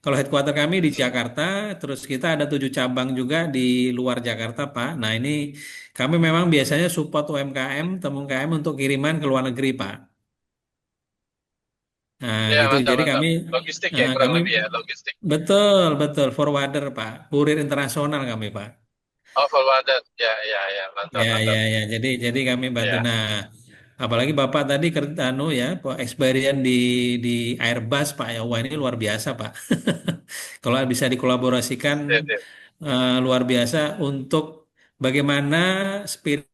kalau headquarter kami di Jakarta, terus kita ada 7 cabang juga di luar Jakarta Pak. Nah ini kami memang biasanya support UMKM, temu UMKM untuk kiriman ke luar negeri Pak. Nah Ya gitu. mantap Jadi mantap. kami Logistik ya kurang kami lebih ya logistik. betul betul forwarder Pak, kurir internasional kami Pak. Oh forwarder, ya ya ya Ya, mantap ya, mantap. ya. Jadi kami bantu. Ya Nah, apalagi Bapak tadi anu ya, experience di Airbus Pak ya. Wah, ini luar biasa Pak. Kalau bisa dikolaborasikan sip, sip. luar biasa untuk bagaimana spiritnya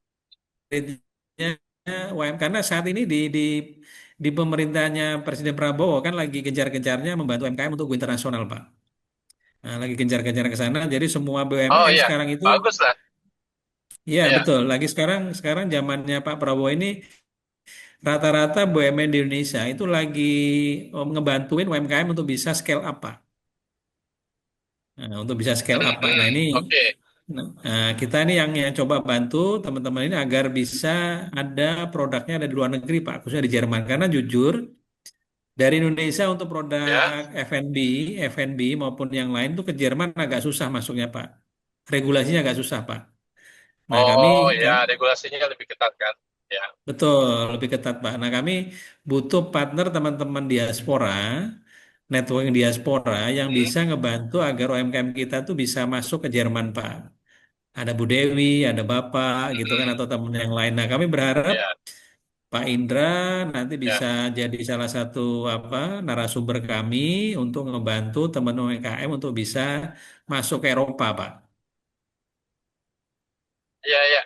UMKM karena saat ini di pemerintahnya Presiden Prabowo kan lagi gencar-gencarnya membantu UMKM untuk go internasional Pak. Nah, lagi gencar-gencar ke sana. Jadi semua Oh BUMN ya sekarang itu, bagus lah. ya Ya betul. Lagi sekarang sekarang zamannya Pak Prabowo ini rata-rata BUMN di Indonesia itu lagi ngebantuin UMKM untuk bisa scale up, Pak. Nah, untuk bisa scale up, Pak. Nah, ini oke. kita ini yang coba bantu teman-teman ini agar bisa ada produknya ada di luar negeri, Pak, khususnya di Jerman. Karena jujur, dari Indonesia untuk Ya. produk F&B maupun yang lain tuh ke Jerman agak susah masuknya, Pak. Regulasinya agak susah, Pak. Nah, Oh ya regulasinya lebih ketat kan. Ya. betul, lebih ketat, Pak. Nah, kami butuh partner teman-teman diaspora, networking diaspora yang Hmm, bisa ngebantu agar UMKM kita tuh bisa masuk ke Jerman, Pak. Ada Bu Dewi, ada Bapak, gitu kan, hmm, atau teman yang lain. Nah, kami berharap ya Pak Indra nanti ya bisa jadi salah satu narasumber kami untuk ngebantu teman UMKM untuk bisa masuk ke Eropa, Pak. ya ya.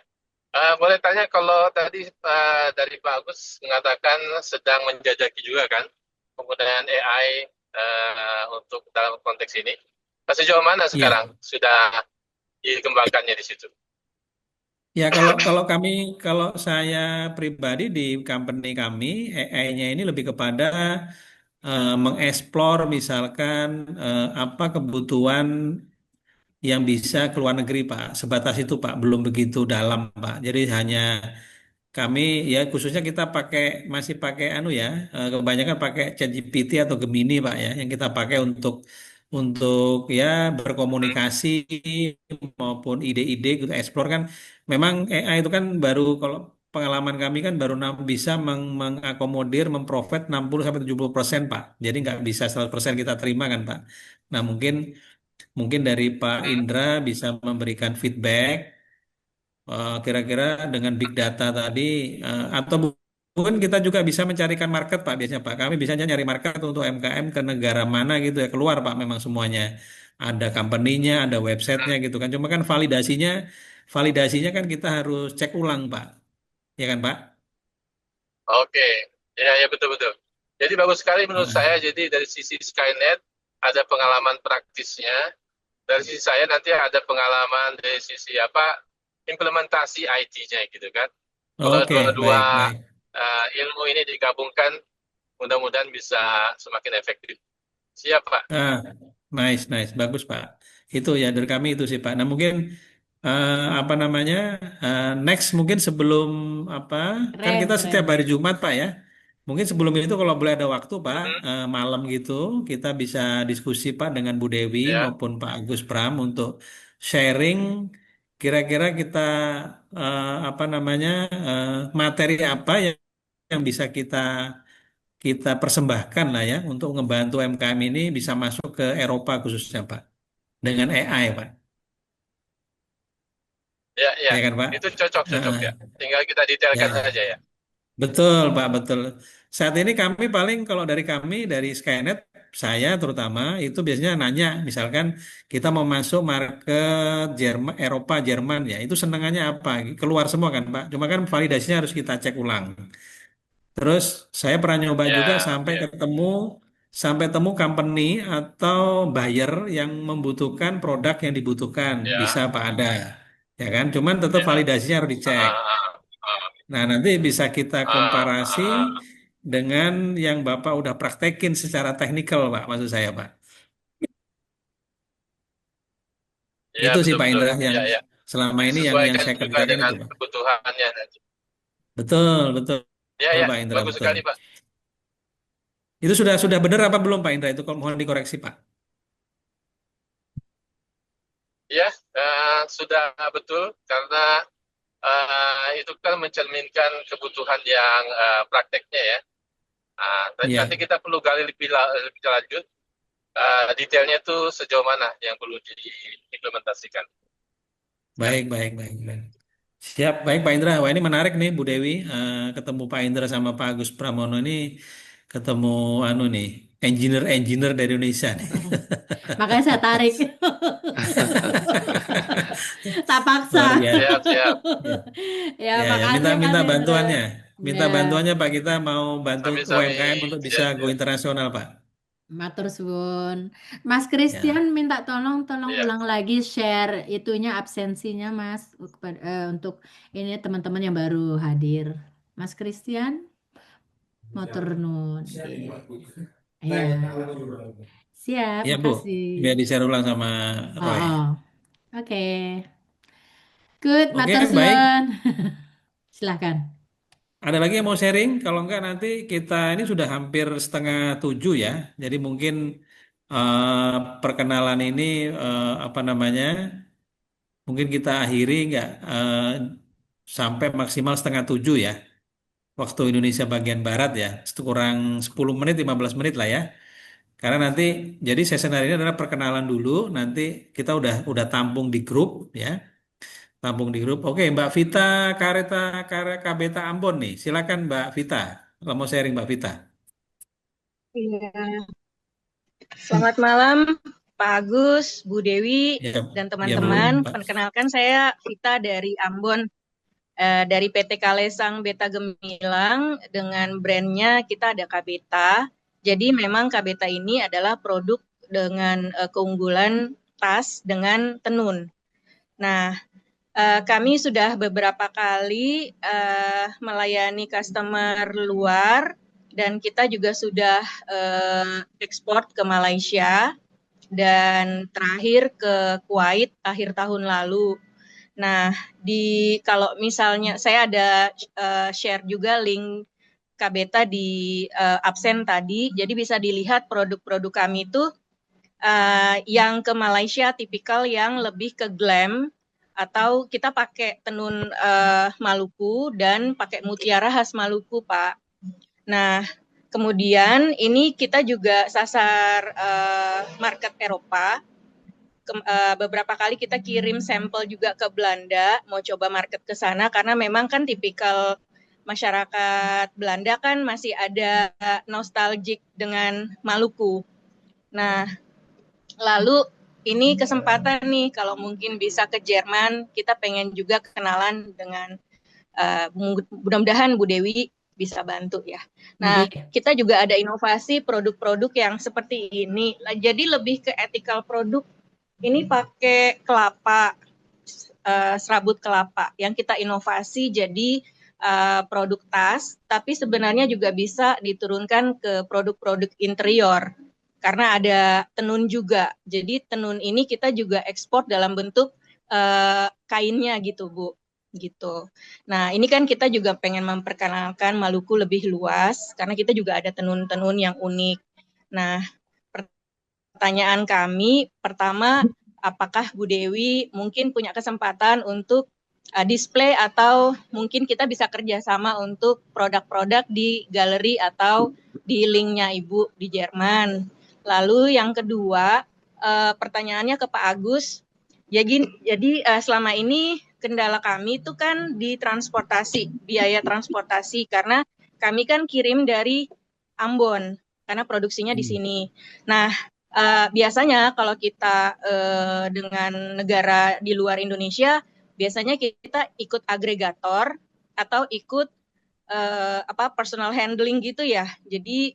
Boleh tanya kalau tadi dari Pak Agus mengatakan sedang menjajaki juga kan penggunaan AI untuk dalam konteks ini. Sejauh mana Iya. sekarang sudah dikembangkannya di situ? Ya kalau saya pribadi di company kami AI-nya ini lebih kepada mengeksplor misalkan apa kebutuhan yang bisa ke luar negeri Pak. Sebatas itu Pak, belum begitu dalam Pak. Jadi hanya kami ya khususnya kita masih pakai anu ya kebanyakan pakai ChatGPT atau Gemini Pak ya yang kita pakai untuk ya Hmm, berkomunikasi maupun ide-ide gitu explore kan memang AI itu kan baru kalau pengalaman kami kan baru bisa mengakomodir memprovide 60-70% Pak. Jadi nggak bisa 100% kita terima kan Pak. Nah mungkin dari Pak hmm. Indra bisa memberikan feedback kira-kira dengan big data tadi atau mungkin kita juga bisa mencarikan market Pak biasanya Pak. Kami bisa nyari market untuk MKM ke negara mana gitu ya keluar Pak memang semuanya. Ada company-nya, ada websitenya gitu kan. Cuma kan validasinya kan kita harus cek ulang Pak. Ya kan Pak? Oke, ya ya betul-betul. Jadi bagus sekali menurut Heeh. saya. Jadi dari sisi Skynet ada pengalaman praktisnya dari sisi saya nanti ada pengalaman dari sisi apa implementasi IT-nya gitu kan. Kalau Oke, dua-dua baik. ilmu ini digabungkan, mudah-mudahan bisa semakin efektif. Siap, Pak. Nice, nice, bagus Pak. Itu ya dari kami itu sih Pak. Nah mungkin apa namanya next mungkin sebelum apa kan Keren, kita keren. setiap hari Jumat Pak ya. Mungkin sebelum itu kalau boleh ada waktu Pak malam gitu kita bisa diskusi Pak dengan Bu Dewi Ya, maupun Pak Agus Pram untuk sharing kira-kira kita apa namanya materi apa yang bisa kita kita persembahkan lah ya untuk ngebantu UMKM ini bisa masuk ke Eropa khususnya Pak dengan AI Pak ya. ya kan Pak. Itu cocok Heeh. ya. Tinggal kita detailkan Ya saja ya. betul Pak betul. Saat ini kami paling kalau dari kami dari Skynet saya terutama itu biasanya nanya misalkan kita mau masuk market Jerman Eropa Jerman ya itu senengannya apa keluar semua kan Pak. Cuma kan validasinya harus kita cek ulang. Terus saya pernah nyoba juga Ya. sampai temu company atau buyer yang membutuhkan produk yang dibutuhkan bisa Ya. Pak ada ya kan cuman tetap Ya. validasinya harus dicek. Nah nanti bisa kita komparasi dengan yang Bapak udah praktekin secara teknikal Pak maksud saya Pak. Ya, Itu sih Pak betul-betul. Indra yang Ya. selama ini yang Disesuaikan saya juga kerjakan dengan itu Pak. kebutuhannya nanti. Betul betul Ya, Pak Indra bagus betul. sekali, Pak. Itu sudah benar apa belum Pak Indra itu kalau mohon dikoreksi Pak. Ya, sudah betul karena itu kan mencerminkan kebutuhan yang prakteknya ya. Iya. Nanti kita perlu gali lebih lanjut detailnya itu sejauh mana yang perlu diimplementasikan. Baik. Siap, baik Pak Indra. Wah ini menarik nih Bu Dewi. Ketemu Pak Indra sama Pak Agus Pramono ini ketemu nih engineer dari Indonesia nih. Makanya saya tarik. Tak paksa. Luar biasa. Siap. Ya, Ya, makasih minta Mas Indra. bantuannya. Minta Ya, bantuannya Pak kita mau bantu Sami-sami. UMKM untuk bisa Siap. go internasional Pak. matur suwun. Mas Ya. Christian minta tolong Ya. ulang lagi share itunya absensinya Mas untuk ini teman-teman yang baru hadir. Mas Christian, matur nuwun. Iya. Siap, Iya Bu, makasih. biar di-share ulang sama Roy. Oke. Good, Oke, matur baik. suwun. Silakan. Ada lagi yang mau sharing? Kalau enggak nanti kita ini sudah hampir 6:30 ya. Jadi mungkin perkenalan ini apa namanya? Mungkin kita akhiri enggak sampai maksimal 6:30 ya. Waktu Indonesia bagian barat ya. Kurang 10 menit, 15 menit lah ya. Karena nanti jadi sesi hari ini adalah perkenalan dulu. Nanti kita udah tampung di grup ya. Tampung di grup. Oke, Mbak Vita Kabeta Ambon nih. Silakan Mbak Vita. Kalau mau sharing Mbak Vita. Iya. Selamat malam Pak Agus, Bu Dewi, Ya, dan ya Bu, teman-teman. Pak. Perkenalkan saya Vita dari Ambon, dari PT Kalesang Beta Gemilang. Dengan brandnya kita ada Kabeta. Jadi memang Kabeta ini adalah produk dengan keunggulan tas dengan tenun. Nah, kami sudah beberapa kali melayani customer luar dan kita juga sudah ekspor ke Malaysia dan terakhir ke Kuwait akhir tahun lalu. Nah, kalau misalnya saya ada share juga link Kabeta di absen tadi, jadi bisa dilihat produk-produk kami itu yang ke Malaysia tipikal yang lebih ke glam, atau kita pakai tenun Maluku dan pakai mutiara khas Maluku, Pak. Nah, kemudian ini kita juga sasar market Eropa. Beberapa kali kita kirim sampel juga ke Belanda, mau coba market ke sana karena memang kan tipikal masyarakat Belanda kan masih ada nostalgic dengan Maluku. Nah, lalu ini kesempatan nih kalau mungkin bisa ke Jerman, kita pengen juga kenalan dengan mudah-mudahan Bu Dewi bisa bantu ya. Nah, kita juga ada inovasi produk-produk yang seperti ini. Jadi lebih ke ethical produk ini pakai kelapa, serabut kelapa yang kita inovasi jadi produk tas, tapi sebenarnya juga bisa diturunkan ke produk-produk interior karena ada tenun juga. Jadi tenun ini kita juga ekspor dalam bentuk kainnya gitu, Bu. Gitu. Nah, ini kan kita juga pengen memperkenalkan Maluku lebih luas karena kita juga ada tenun-tenun yang unik. Nah, pertanyaan kami pertama, apakah Bu Dewi mungkin punya kesempatan untuk display atau mungkin kita bisa kerjasama untuk produk-produk di galeri atau di linknya Ibu di Jerman. Lalu yang kedua, pertanyaannya ke Pak Agus. Jadi selama ini kendala kami itu kan di transportasi, biaya transportasi karena kami kan kirim dari Ambon karena produksinya di sini. Nah, biasanya kalau kita dengan negara di luar Indonesia, biasanya kita ikut agregator atau ikut personal handling gitu ya. Jadi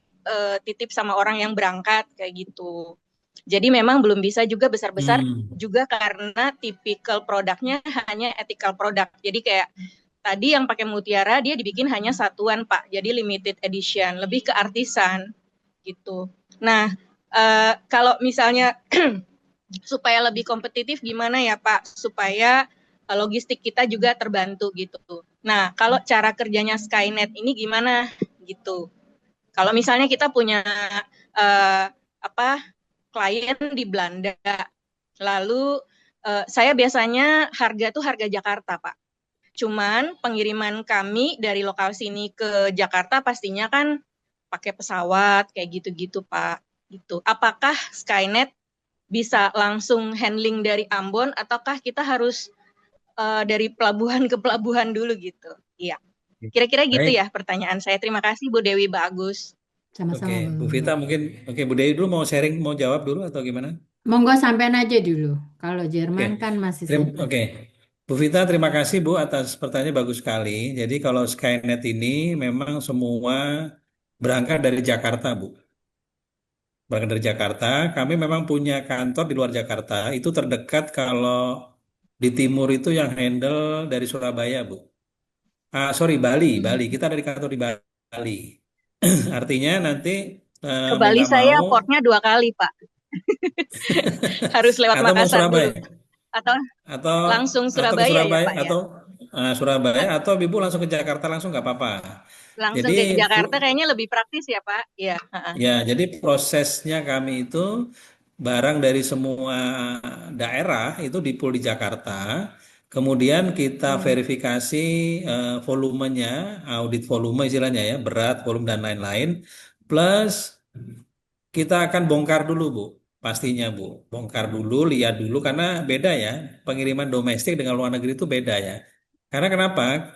titip sama orang yang berangkat kayak gitu. Jadi memang belum bisa juga besar-besar juga karena tipikal produknya hanya ethical product. Jadi kayak tadi yang pakai mutiara dia dibikin hanya satuan Pak. Jadi limited edition, lebih ke artisan gitu. Nah, kalau misalnya supaya lebih kompetitif gimana ya Pak? Supaya logistik kita juga terbantu gitu. Nah, kalau cara kerjanya Skynet ini gimana gitu? Kalau misalnya kita punya klien di Belanda, lalu saya biasanya harga tuh harga Jakarta, Pak. Cuman pengiriman kami dari lokal sini ke Jakarta pastinya kan pakai pesawat kayak gitu-gitu, Pak. Gitu. Apakah Skynet bisa langsung handling dari Ambon ataukah kita harus dari pelabuhan ke pelabuhan dulu gitu? Iya. Kira-kira gitu ya pertanyaan saya. Terima kasih Bu Dewi, Pak Agus. Sama-sama, Oke, Bu Vita mungkin, Bu Dewi dulu mau sharing, mau jawab dulu atau gimana? Monggo sampean aja dulu. Kalau Jerman kan masih sama. Oke, Bu Vita terima kasih Bu atas pertanyaannya bagus sekali. Jadi kalau Skynet ini memang semua berangkat dari Jakarta Bu. Berangkat dari Jakarta, kami memang punya kantor di luar Jakarta. Itu terdekat kalau di timur itu yang handle dari Surabaya Bu. Sorry, Bali. Kita dari kantor di Bali. Artinya nanti Ke mau Bali nggak saya mau portnya 2 kali, Pak. Harus lewat atau mau Makassar dulu. Surabaya Atau langsung atau ke Surabaya ya, Surabaya Pak ya? Surabaya atau Ibu langsung ke Jakarta langsung nggak apa-apa. Langsung ke Jadi Jakarta kayaknya lebih praktis ya, Pak. Iya, ya, jadi prosesnya kami itu barang dari semua daerah itu di Jakarta. Kemudian kita verifikasi volumenya, audit volume istilahnya ya, berat, volume dan lain-lain. Plus kita akan bongkar dulu, Bu. Pastinya, Bu. Bongkar dulu, lihat dulu, karena beda ya. Pengiriman domestik dengan luar negeri itu beda ya. Karena kenapa?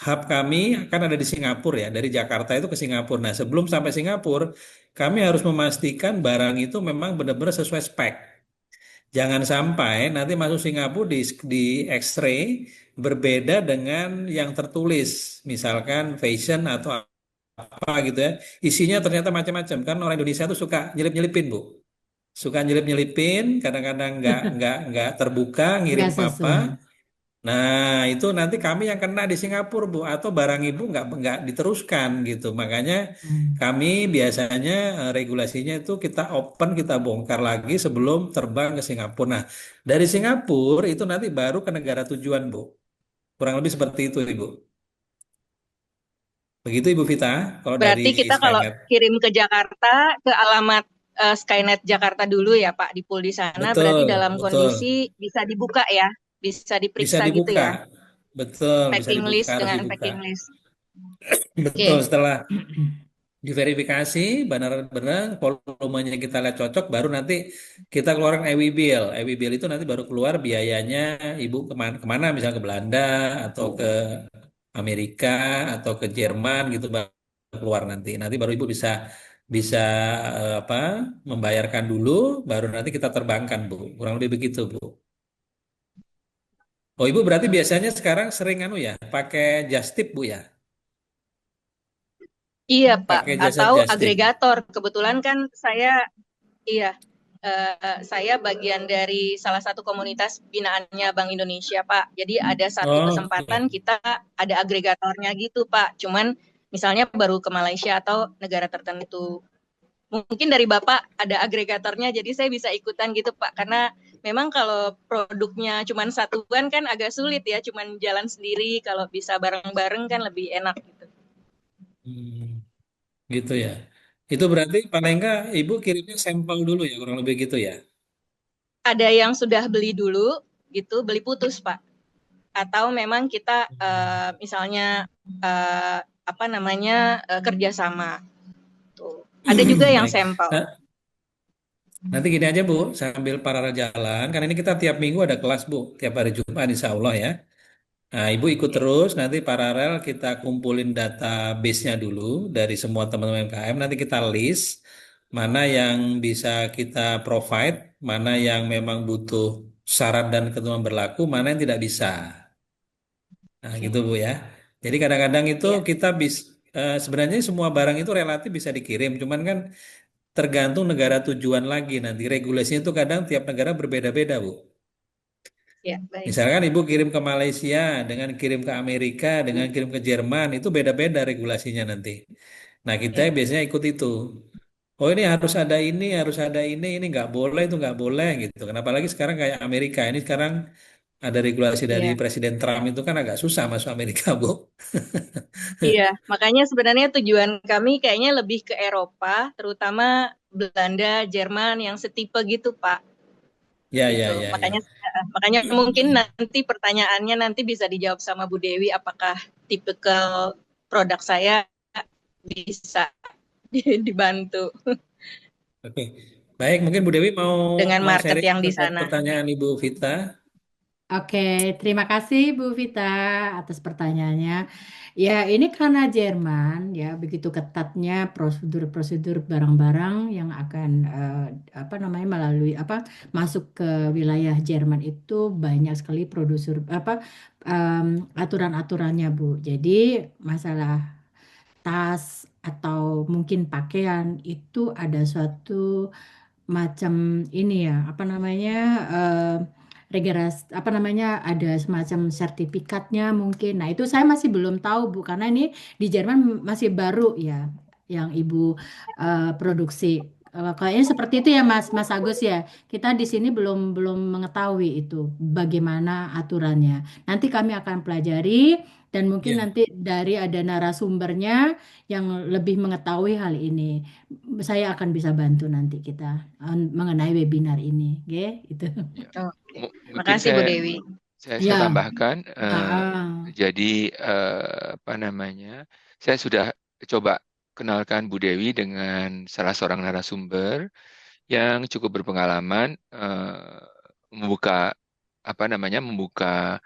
Hub kami akan ada di Singapura ya. Dari Jakarta itu ke Singapura. Nah, sebelum sampai Singapura, kami harus memastikan barang itu memang benar-benar sesuai spek. Jangan sampai nanti masuk Singapura di X-ray berbeda dengan yang tertulis. Misalkan fashion atau apa gitu ya, isinya ternyata macam-macam kan orang Indonesia tuh suka nyelip-nyelipin Bu, suka nyelip-nyelipin, kadang-kadang nggak terbuka Nggak ngirim sesuai. apa. Nah itu nanti kami yang kena di Singapura Bu, atau barang Ibu nggak diteruskan gitu. Makanya kami biasanya regulasinya itu kita open, kita bongkar lagi sebelum terbang ke Singapura. Nah dari Singapura itu nanti baru ke negara tujuan Bu, kurang lebih seperti itu Ibu. Begitu Ibu Vita, kalau dari Berarti kita kalau Skynet. kirim ke Jakarta, ke alamat Skynet Jakarta dulu ya, Pak, di pool di sana. Berarti Betul, dalam betul. kondisi bisa dibuka ya, bisa Bisa diperiksa gitu dibuka. ya. Betul, bisa Packing dibuka, list harus dengan dibuka. packing list. Betul, setelah diverifikasi benar-benar volumenya kita lihat cocok, baru nanti kita keluarkan EW Bill. EW Bill itu nanti baru keluar biayanya Ibu kemana misalnya ke Belanda atau ke Amerika atau ke Jerman gitu baru keluar nanti. Nanti baru Ibu bisa bisa membayarkan dulu, baru nanti kita terbangkan Bu. Kurang lebih begitu Bu. Oh Ibu berarti biasanya sekarang sering pakai just tip Bu ya? Iya, Pak. Pakai jasa Atau just tip. agregator. Kebetulan kan saya, iya, saya bagian dari salah satu komunitas binaannya Bank Indonesia, Pak. Jadi ada satu Oh, kesempatan kita ada agregatornya gitu, Pak. Cuman misalnya baru ke Malaysia atau negara tertentu. Mungkin dari Bapak ada agregatornya, jadi saya bisa ikutan gitu, Pak. Karena memang kalau produknya cuma satuan kan agak sulit ya, cuman jalan sendiri. Kalau bisa bareng-bareng kan lebih enak gitu. hmm, gitu ya. Itu berarti paling enggak Ibu kirimnya sampel dulu ya, kurang lebih gitu ya. Ada yang sudah beli dulu gitu, beli putus, Pak. Atau memang kita misalnya apa namanya kerjasama. Tuh. Ada juga yang Baik. sampel. Nah, nanti gini aja Bu, sambil para jalan, kan ini kita tiap minggu ada kelas Bu, tiap hari Jumat insya Allah ya. Nah, Ibu ikut terus, nanti paralel kita kumpulin database-nya dulu dari semua teman-teman UMKM, nanti kita list mana yang bisa kita provide, mana yang memang butuh syarat dan ketentuan berlaku, mana yang tidak bisa. Nah, gitu Bu ya. Jadi kadang-kadang itu Ya. kita sebenarnya semua barang itu relatif bisa dikirim, cuman kan tergantung negara tujuan lagi nanti regulasinya itu kadang tiap negara berbeda-beda Bu. Ya, baik. Misalkan Ibu kirim ke Malaysia dengan kirim ke Amerika dengan kirim ke Jerman itu beda-beda regulasinya nanti. Nah kita Ya. biasanya ikut itu. Oh ini harus ada ini, harus ada ini nggak boleh itu nggak boleh gitu. Kenapa lagi sekarang kayak Amerika ini sekarang ada regulasi dari Iya. Presiden Trump itu kan agak susah masuk Amerika Bu. Iya, makanya sebenarnya tujuan kami kayaknya lebih ke Eropa, terutama Belanda, Jerman yang setipe gitu, Pak. Ya Gitu. ya ya Makanya ya. makanya mungkin nanti pertanyaannya nanti bisa dijawab sama Bu Dewi apakah tipikal produk saya bisa dibantu Oke. Baik, mungkin Bu Dewi mau dengan mau market sharing yang di terkait sana. pertanyaan Ibu Vita. Oke, terima kasih Bu Vita atas pertanyaannya. Ya, ini karena Jerman ya begitu ketatnya prosedur-prosedur barang-barang yang akan apa namanya melalui apa masuk ke wilayah Jerman itu banyak sekali produser apa aturan-aturannya Bu. Jadi masalah tas atau mungkin pakaian itu ada suatu macam ini ya apa namanya apa namanya ada semacam sertifikatnya mungkin. Nah itu saya masih belum tahu Bu karena ini di Jerman masih baru ya yang Ibu produksi. Kayaknya seperti itu ya Mas Agus ya. Kita di sini belum belum mengetahui itu bagaimana aturannya. Nanti kami akan pelajari dan mungkin Ya. nanti dari ada narasumbernya yang lebih mengetahui hal ini saya akan bisa bantu nanti kita mengenai webinar ini, oke? Itu. Ya. Oh, Mungkin makasih Bu Dewi. saya Ya, tambahkan, ah, jadi apa namanya, saya sudah coba kenalkan Bu Dewi dengan salah seorang narasumber yang cukup berpengalaman membuka apa namanya, membuka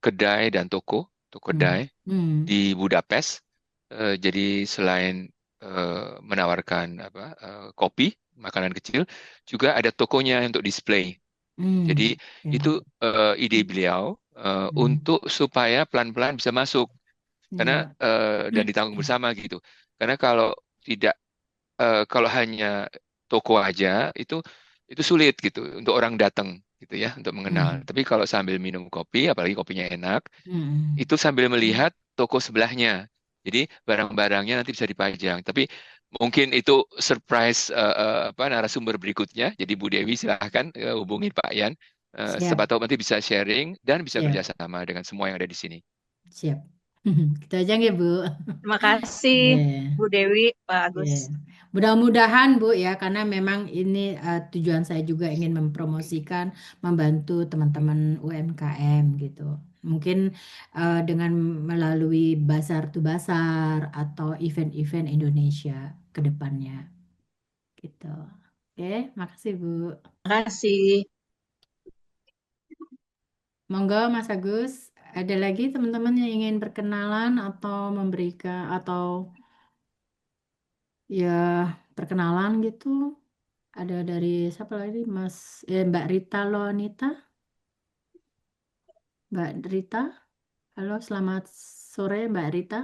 kedai dan toko kedai hmm, di Budapest. Jadi selain menawarkan kopi, makanan kecil, juga ada tokonya untuk display. Jadi ya, itu ide beliau hmm, untuk supaya pelan-pelan bisa masuk karena ya, dan ditanggung bersama gitu. Karena kalau tidak kalau hanya toko aja itu sulit gitu untuk orang datang gitu ya untuk mengenal. hmm, Tapi kalau sambil minum kopi, apalagi kopinya enak, hmm, itu sambil melihat toko sebelahnya. Jadi barang-barangnya nanti bisa dipajang. Tapi mungkin itu surprise apa narasumber berikutnya. Jadi Bu Dewi silahkan hubungi Pak Yan. Siapa siap, tahu nanti bisa sharing dan bisa siap, kerjasama dengan semua yang ada di sini. siap. Kita aja ya Bu. Terima kasih Ya. Bu Dewi, Pak Ya, Agus. mudah-mudahan Bu ya, karena memang ini tujuan saya juga ingin mempromosikan, membantu teman-teman UMKM gitu. Mungkin dengan melalui Bazar to Bazar atau event-event Indonesia ke depannya gitu. Oke, makasih Bu. Terima kasih. Monggo Mas Agus, ada lagi teman-teman yang ingin berkenalan atau memberikan atau ya perkenalan gitu? Ada dari siapa lagi? Mbak Rita Loanita. Mbak Rita. Halo, selamat sore Mbak Rita.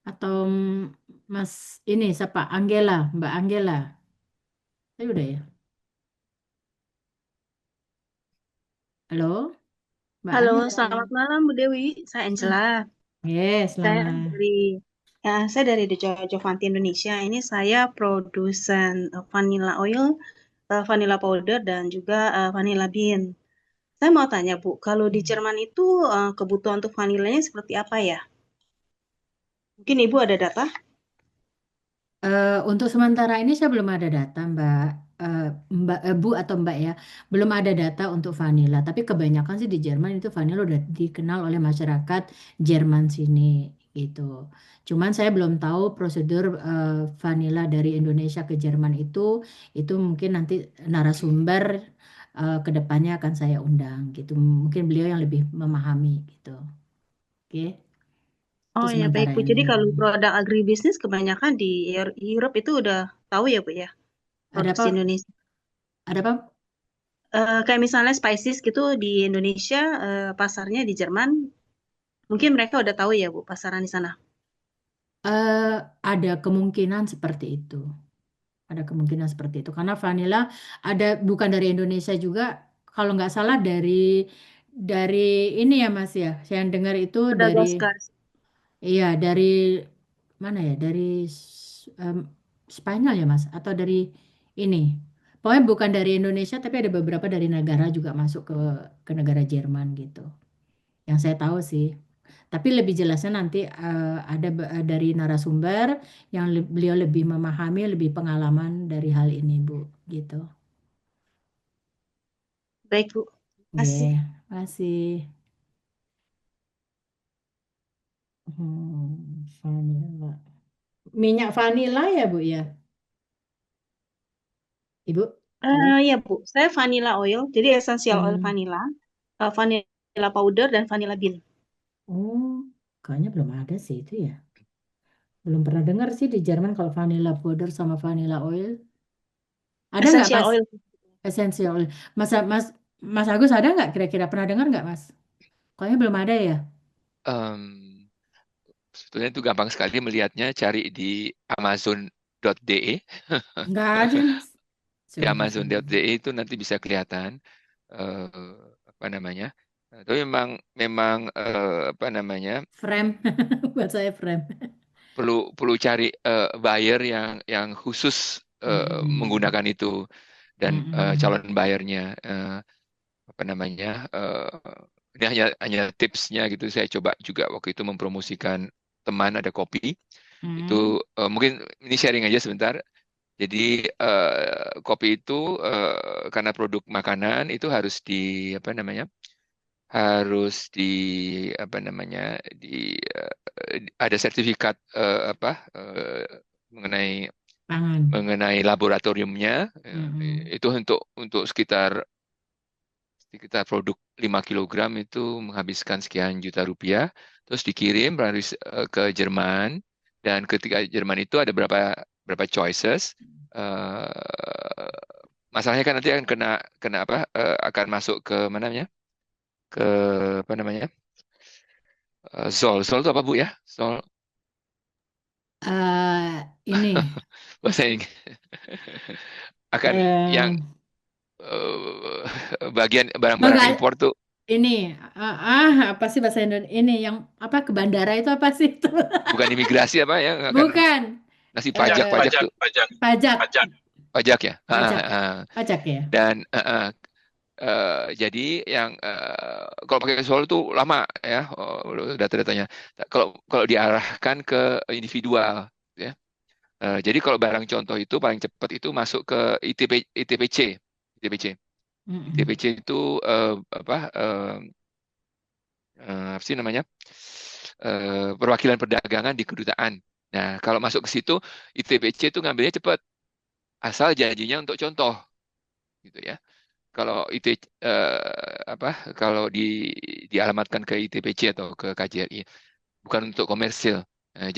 Atau Mas ini siapa? Angela, Mbak Angela. Saya udah ya. Halo, Mbak Halo, Angela. selamat malam Bu Dewi. Saya Angela. Saya Selamat. saya dari The Jovanti Indonesia. Ini saya produsen vanilla oil, vanilla powder, dan juga vanilla bean. Saya mau tanya Bu, kalau di Jerman itu kebutuhan untuk vanilanya seperti apa ya? Mungkin Ibu ada data? Untuk sementara ini saya belum ada data, Bu atau Mbak ya, belum ada data untuk vanilla. Tapi kebanyakan sih di Jerman itu vanilla udah dikenal oleh masyarakat Jerman sini gitu. Cuman saya belum tahu prosedur vanilla dari Indonesia ke Jerman itu mungkin nanti narasumber ke depannya akan saya undang gitu. Mungkin beliau yang lebih memahami gitu. Oke, itu Oh ya baik sementara Bu. ini. Jadi kalau produk agribisnis kebanyakan di Europe itu udah tahu ya Bu ya, Ada produksi apa? Indonesia. Ada apa? Kayak misalnya spices gitu di Indonesia, pasarnya di Jerman, mungkin mereka udah tahu ya Bu pasaran di sana. Eh, ada kemungkinan seperti itu. Ada kemungkinan seperti itu. Karena vanilla ada bukan dari Indonesia juga. Kalau nggak salah dari ini ya Mas ya. Saya dengar itu dari Madagaskar. iya dari mana ya? Dari em, Spanyol ya Mas atau dari ini. Pokoknya bukan dari Indonesia tapi ada beberapa dari negara juga masuk ke negara Jerman gitu. Yang saya tahu sih. Tapi lebih jelasnya nanti ada dari narasumber yang beliau lebih memahami, lebih pengalaman dari hal ini, Bu. Gitu. Baik Bu, Oke, kasih. makasih. Vanilla. Minyak vanila ya, Bu ya? Ibu? Halo? Ya Bu, saya vanilla oil, jadi essential oil Hmm. vanilla, vanilla powder dan vanilla bean. Oh, kayaknya belum ada sih itu ya. Belum pernah dengar sih di Jerman kalau vanilla powder sama vanilla oil. Ada nggak, Essential Mas? oil. Essential oil. Mas, Mas Agus ada nggak kira-kira pernah dengar nggak, Mas? Kayaknya belum ada ya. Em, Sebetulnya itu gampang sekali melihatnya, cari di amazon.de. Nggak ada, Mas. Di Coba saya. amazon.de itu nanti bisa kelihatan eh, apa namanya. Tapi memang apa namanya, Frame. Buat saya frame. perlu cari buyer yang khusus Mm-mm. menggunakan itu, dan Mm-mm. calon buyernya apa namanya, ini hanya tipsnya gitu. Saya coba juga waktu itu mempromosikan teman ada kopi itu, Mm. mungkin ini sharing aja sebentar. Jadi kopi itu karena produk makanan itu harus di apa namanya, harus di apa namanya, di ada sertifikat mengenai Pangan. laboratoriumnya. Mm-mm. Itu untuk sekitar produk 5 kilogram itu menghabiskan sekian juta rupiah, terus dikirim melalui ke Jerman, dan ketika Jerman itu ada berapa choices. eh, Masalahnya kan nanti akan kena apa, akan masuk ke mana namanya, ke apa namanya, Zoll itu apa Bu ya, Zoll Ini bahasa Inggris. Akan yang eh, bagian barang-barang enggak impor tuh. ini apa sih bahasa Indonesia ini yang apa ke bandara itu apa sih itu? Bukan imigrasi apa ya, akan Bukan ngasih Pajak, pajak pajak, tuh, pajak, pajak, pajak. pajak ya. pajak, pajak ya. Dan jadi yang kalau pakai Solo tuh lama ya, data-datanya. Kalau kalau diarahkan ke individual, ya. Jadi kalau barang contoh itu paling cepat itu masuk ke ITPC, ITPC. Mm-mm. ITPC itu apa sih namanya? Perwakilan perdagangan di kedutaan. Nah, kalau masuk ke situ, ITPC itu ngambilnya cepat, asal janjinya untuk contoh, gitu ya. Kalau kalau dialamatkan ke ITPC atau ke KJRI, bukan untuk komersil. Nah,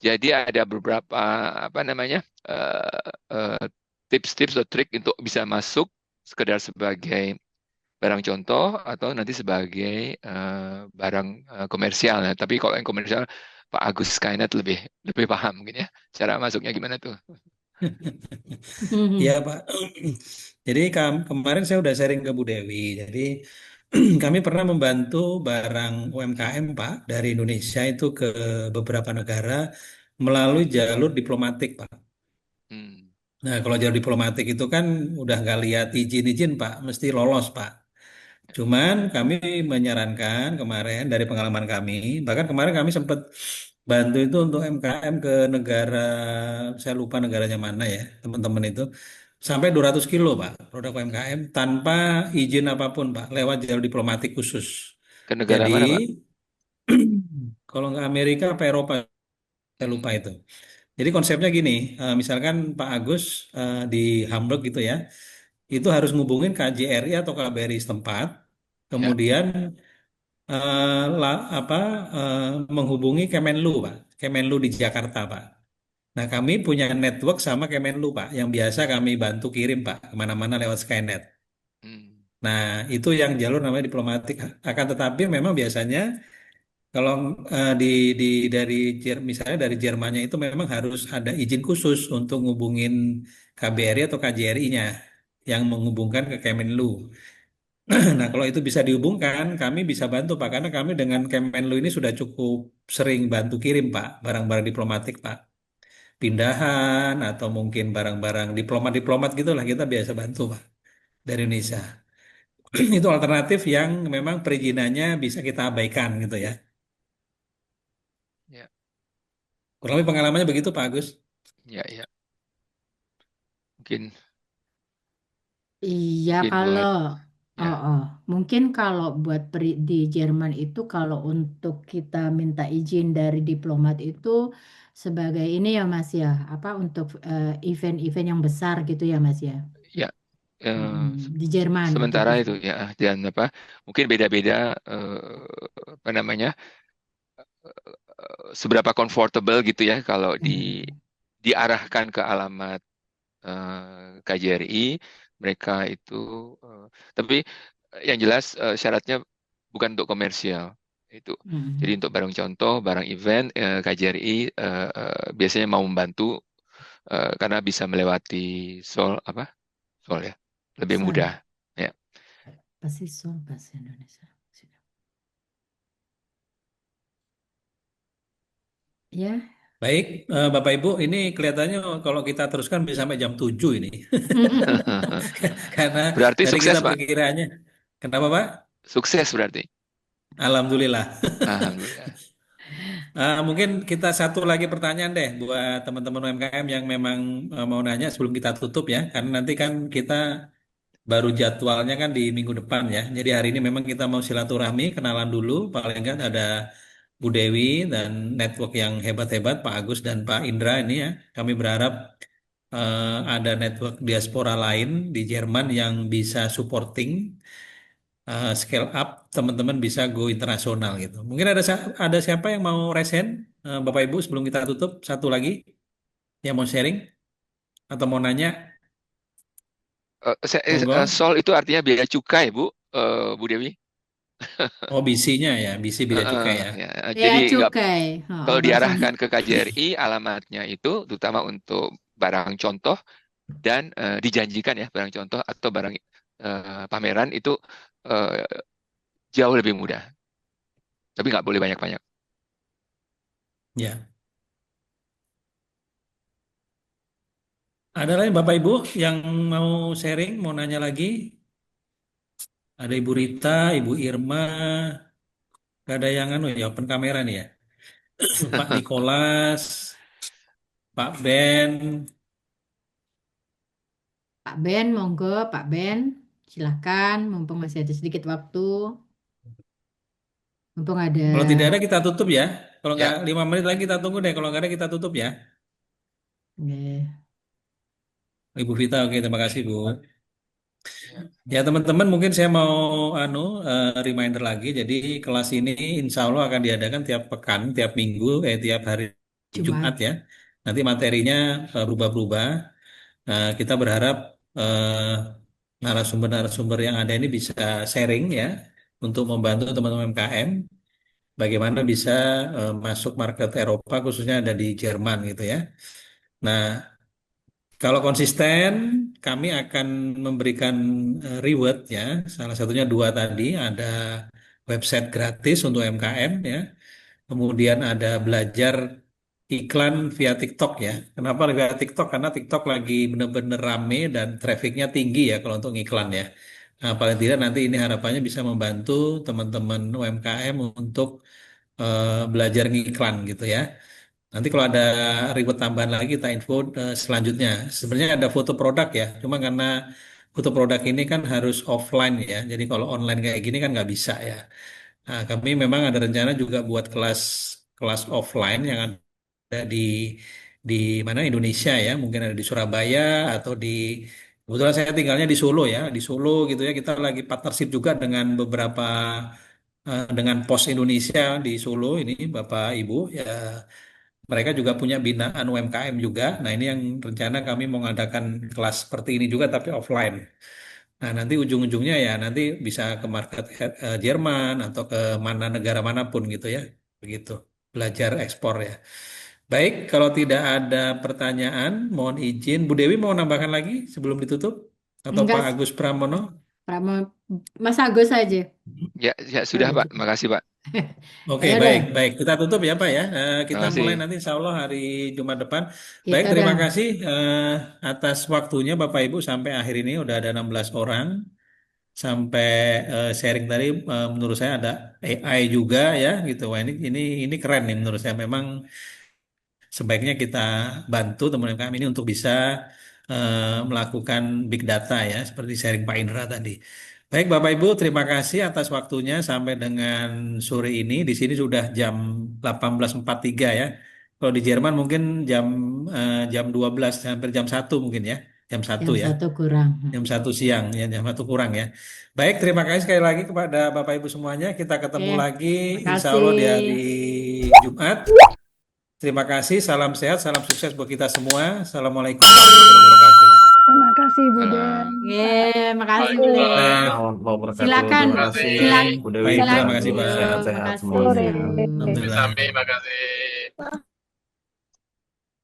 jadi ada beberapa apa namanya, tips-tips atau trik untuk bisa masuk sekedar sebagai barang contoh atau nanti sebagai barang komersial. Nah, tapi kalau yang komersial Pak Agus Kainet lebih paham mungkin ya cara masuknya gimana tuh. Iya Pak. Jadi kemarin saya udah sharing ke Bu Dewi. Jadi kami pernah membantu barang UMKM Pak dari Indonesia itu ke beberapa negara melalui jalur diplomatik Pak. Hmm. Nah kalau jalur diplomatik itu kan udah nggak lihat izin-izin Pak, mesti lolos Pak. Cuman kami menyarankan kemarin dari pengalaman kami, bahkan kemarin kami sempat bantu itu untuk MKM ke negara, saya lupa negaranya mana ya, teman-teman itu, sampai 200 kilo Pak, produk UMKM tanpa izin apapun Pak, lewat jalur diplomatik khusus. Ke negara Jadi, mana, Pak? kalau nggak Amerika apa Eropa, saya lupa itu. Jadi konsepnya gini, misalkan Pak Agus di Hamburg gitu ya, itu harus ngubungin KJRI atau KBRI setempat, Ya. kemudian apa menghubungi Kemenlu Pak, Kemenlu di Jakarta Pak. Nah kami punya network sama Kemenlu Pak, yang biasa kami bantu kirim Pak kemana-mana lewat Skynet. Hmm. Nah itu yang jalur namanya diplomatik. Akan tetapi memang biasanya kalau di dari misalnya dari Jermannya itu memang harus ada izin khusus untuk ngubungin KBRI atau KJRI-nya yang menghubungkan ke Kemenlu. Nah, kalau itu bisa dihubungkan, kami bisa bantu, Pak. Karena kami dengan Kemenlu ini sudah cukup sering bantu kirim, Pak, barang-barang diplomatik, Pak. Pindahan atau mungkin barang-barang diplomat-diplomat gitulah kita biasa bantu, Pak, dari Indonesia. Itu alternatif yang memang perizinannya bisa kita abaikan gitu ya. Ya. Kurang lebih pengalamannya begitu, Pak Agus. Ya, ya. Mungkin Iya, mungkin kalau buat ya. mungkin kalau buat di Jerman itu kalau untuk kita minta izin dari diplomat itu sebagai ini ya Mas ya, apa untuk event-event yang besar gitu ya Mas ya. Ya. Di Jerman untuk Sementara itu event. ya, dan apa? Mungkin beda-beda apa namanya? Seberapa comfortable gitu ya kalau diarahkan ke alamat KJRI mereka itu tapi yang jelas syaratnya bukan untuk komersial itu. Jadi untuk barang contoh, barang event KJRI biasanya mau membantu karena bisa melewati Sol apa? Sol ya. Lebih Sol. mudah ya. Pasti Sol bahasa Indonesia. Ya. Baik, Bapak Ibu, ini kelihatannya kalau kita teruskan bisa sampai jam 7 ini. Karena Berarti tadi sukses, kita Pak. perkiraannya. Kenapa, Pak? Sukses berarti. Alhamdulillah. Alhamdulillah. Mungkin kita satu lagi pertanyaan deh buat teman-teman UMKM yang memang mau nanya sebelum kita tutup ya. Karena nanti kan kita baru jadwalnya kan di minggu depan ya. Jadi hari ini memang kita mau silaturahmi, kenalan dulu. Paling nggak ada Bu Dewi dan network yang hebat-hebat, Pak Agus dan Pak Indra ini ya. Kami berharap ada network diaspora lain di Jerman yang bisa supporting scale up, teman-teman bisa go internasional gitu. Mungkin ada siapa yang mau resen, Bapak Ibu sebelum kita tutup, satu lagi yang mau sharing atau mau nanya, monggo. Sol itu artinya biaya cukai, Bu, Bu Dewi. Oh, BC-nya ya, BC bea cukai ya. Ya, Ya jadi nggak cukai. kalau Barusan. diarahkan ke KJRI alamatnya itu terutama untuk barang contoh dan dijanjikan ya barang contoh atau barang pameran itu jauh lebih mudah. Tapi nggak boleh banyak-banyak. Ya. Ada lain Bapak Ibu yang mau sharing, mau nanya lagi? Ada Ibu Rita, Ibu Irma, gak ada yang ya open kamera nih ya. Pak Nikolas, Pak Ben. Pak Ben, monggo Pak Ben, silakan. Mumpung masih ada sedikit waktu. Mumpung ada. Kalau tidak ada kita tutup ya. Kalau Ya. nggak 5 menit lagi kita tunggu deh. Kalau nggak ada kita tutup ya. Ibu Vita, oke terima kasih Bu. Ya teman-teman mungkin saya mau reminder lagi. Jadi kelas ini insya Allah akan diadakan tiap pekan, tiap minggu, tiap hari Jumat ya. Nanti materinya berubah-berubah. Kita berharap narasumber-narasumber yang ada ini bisa sharing ya untuk membantu teman-teman UMKM bagaimana bisa masuk market Eropa khususnya ada di Jerman gitu ya. Nah, Kalau konsisten, kami akan memberikan reward ya. Salah satunya dua tadi, ada website gratis untuk UMKM ya. Kemudian ada belajar iklan via TikTok ya. Kenapa via TikTok? Karena TikTok lagi benar-benar rame dan trafficnya tinggi ya kalau untuk iklan ya. Nah, paling tidak nanti ini harapannya bisa membantu teman-teman UMKM untuk belajar ngiklan gitu ya. Nanti kalau ada ribet tambahan lagi kita info selanjutnya. Sebenarnya ada foto produk ya, cuma karena foto produk ini kan harus offline ya. Jadi kalau online kayak gini kan nggak bisa ya. Nah, kami memang ada rencana juga buat kelas kelas offline yang ada di mana Indonesia ya, mungkin ada di Surabaya atau di kebetulan saya tinggalnya di Solo ya, di Solo gitu ya. Kita lagi partnership juga dengan beberapa dengan Pos Indonesia di Solo ini Bapak Ibu ya. Mereka juga punya binaan UMKM juga. Nah, ini yang rencana kami mau mengadakan kelas seperti ini juga tapi offline. Nah, nanti ujung-ujungnya ya nanti bisa ke market Jerman atau ke mana negara manapun gitu ya. Begitu. Belajar ekspor ya. Baik, kalau tidak ada pertanyaan, mohon izin. Bu Dewi mau nambahkan lagi sebelum ditutup? Atau Enggak, Pak Agus Pramono? Mas Agus aja. Ya, ya sudah Kalau Pak. gitu. Makasih Pak. Oke, Ya udah, baik, baik. Kita tutup ya, Pak ya. Kita Terima mulai kasih. nanti insya Allah hari Jumat depan. kita Baik, udah terima kasih atas waktunya Bapak Ibu sampai akhir ini udah ada 16 orang. Sampai sharing tadi menurut saya ada AI juga ya gitu. Wah, ini keren nih menurut saya. Memang sebaiknya kita bantu teman-teman kami ini untuk bisa melakukan big data ya, seperti sharing Pak Indra tadi. Baik, Bapak Ibu, terima kasih atas waktunya sampai dengan sore ini. Di sini sudah jam 18.43 ya. Kalau di Jerman mungkin jam 12 hampir jam 1 mungkin ya. Jam 1 jam ya. 1 kurang. Jam 1 siang ya, jam 1 kurang ya. Baik, terima kasih sekali lagi kepada Bapak Ibu semuanya. Kita ketemu Oke, lagi insya makasih. Allah di hari Jumat. Terima kasih, salam sehat, salam sukses buat kita semua. Assalamualaikum warahmatullahi wabarakatuh. Terima kasih Bu Den. Salam. Oke, makasih Bu Den. Waalaikumsalam. Silakan, Terima kasih. silakan, Bu Dewi, Baik, Pak terima silakan. kasih Agus, Pak. sehat-sehat Makasih. semuanya. Alhamdulillah. Sami, makasih.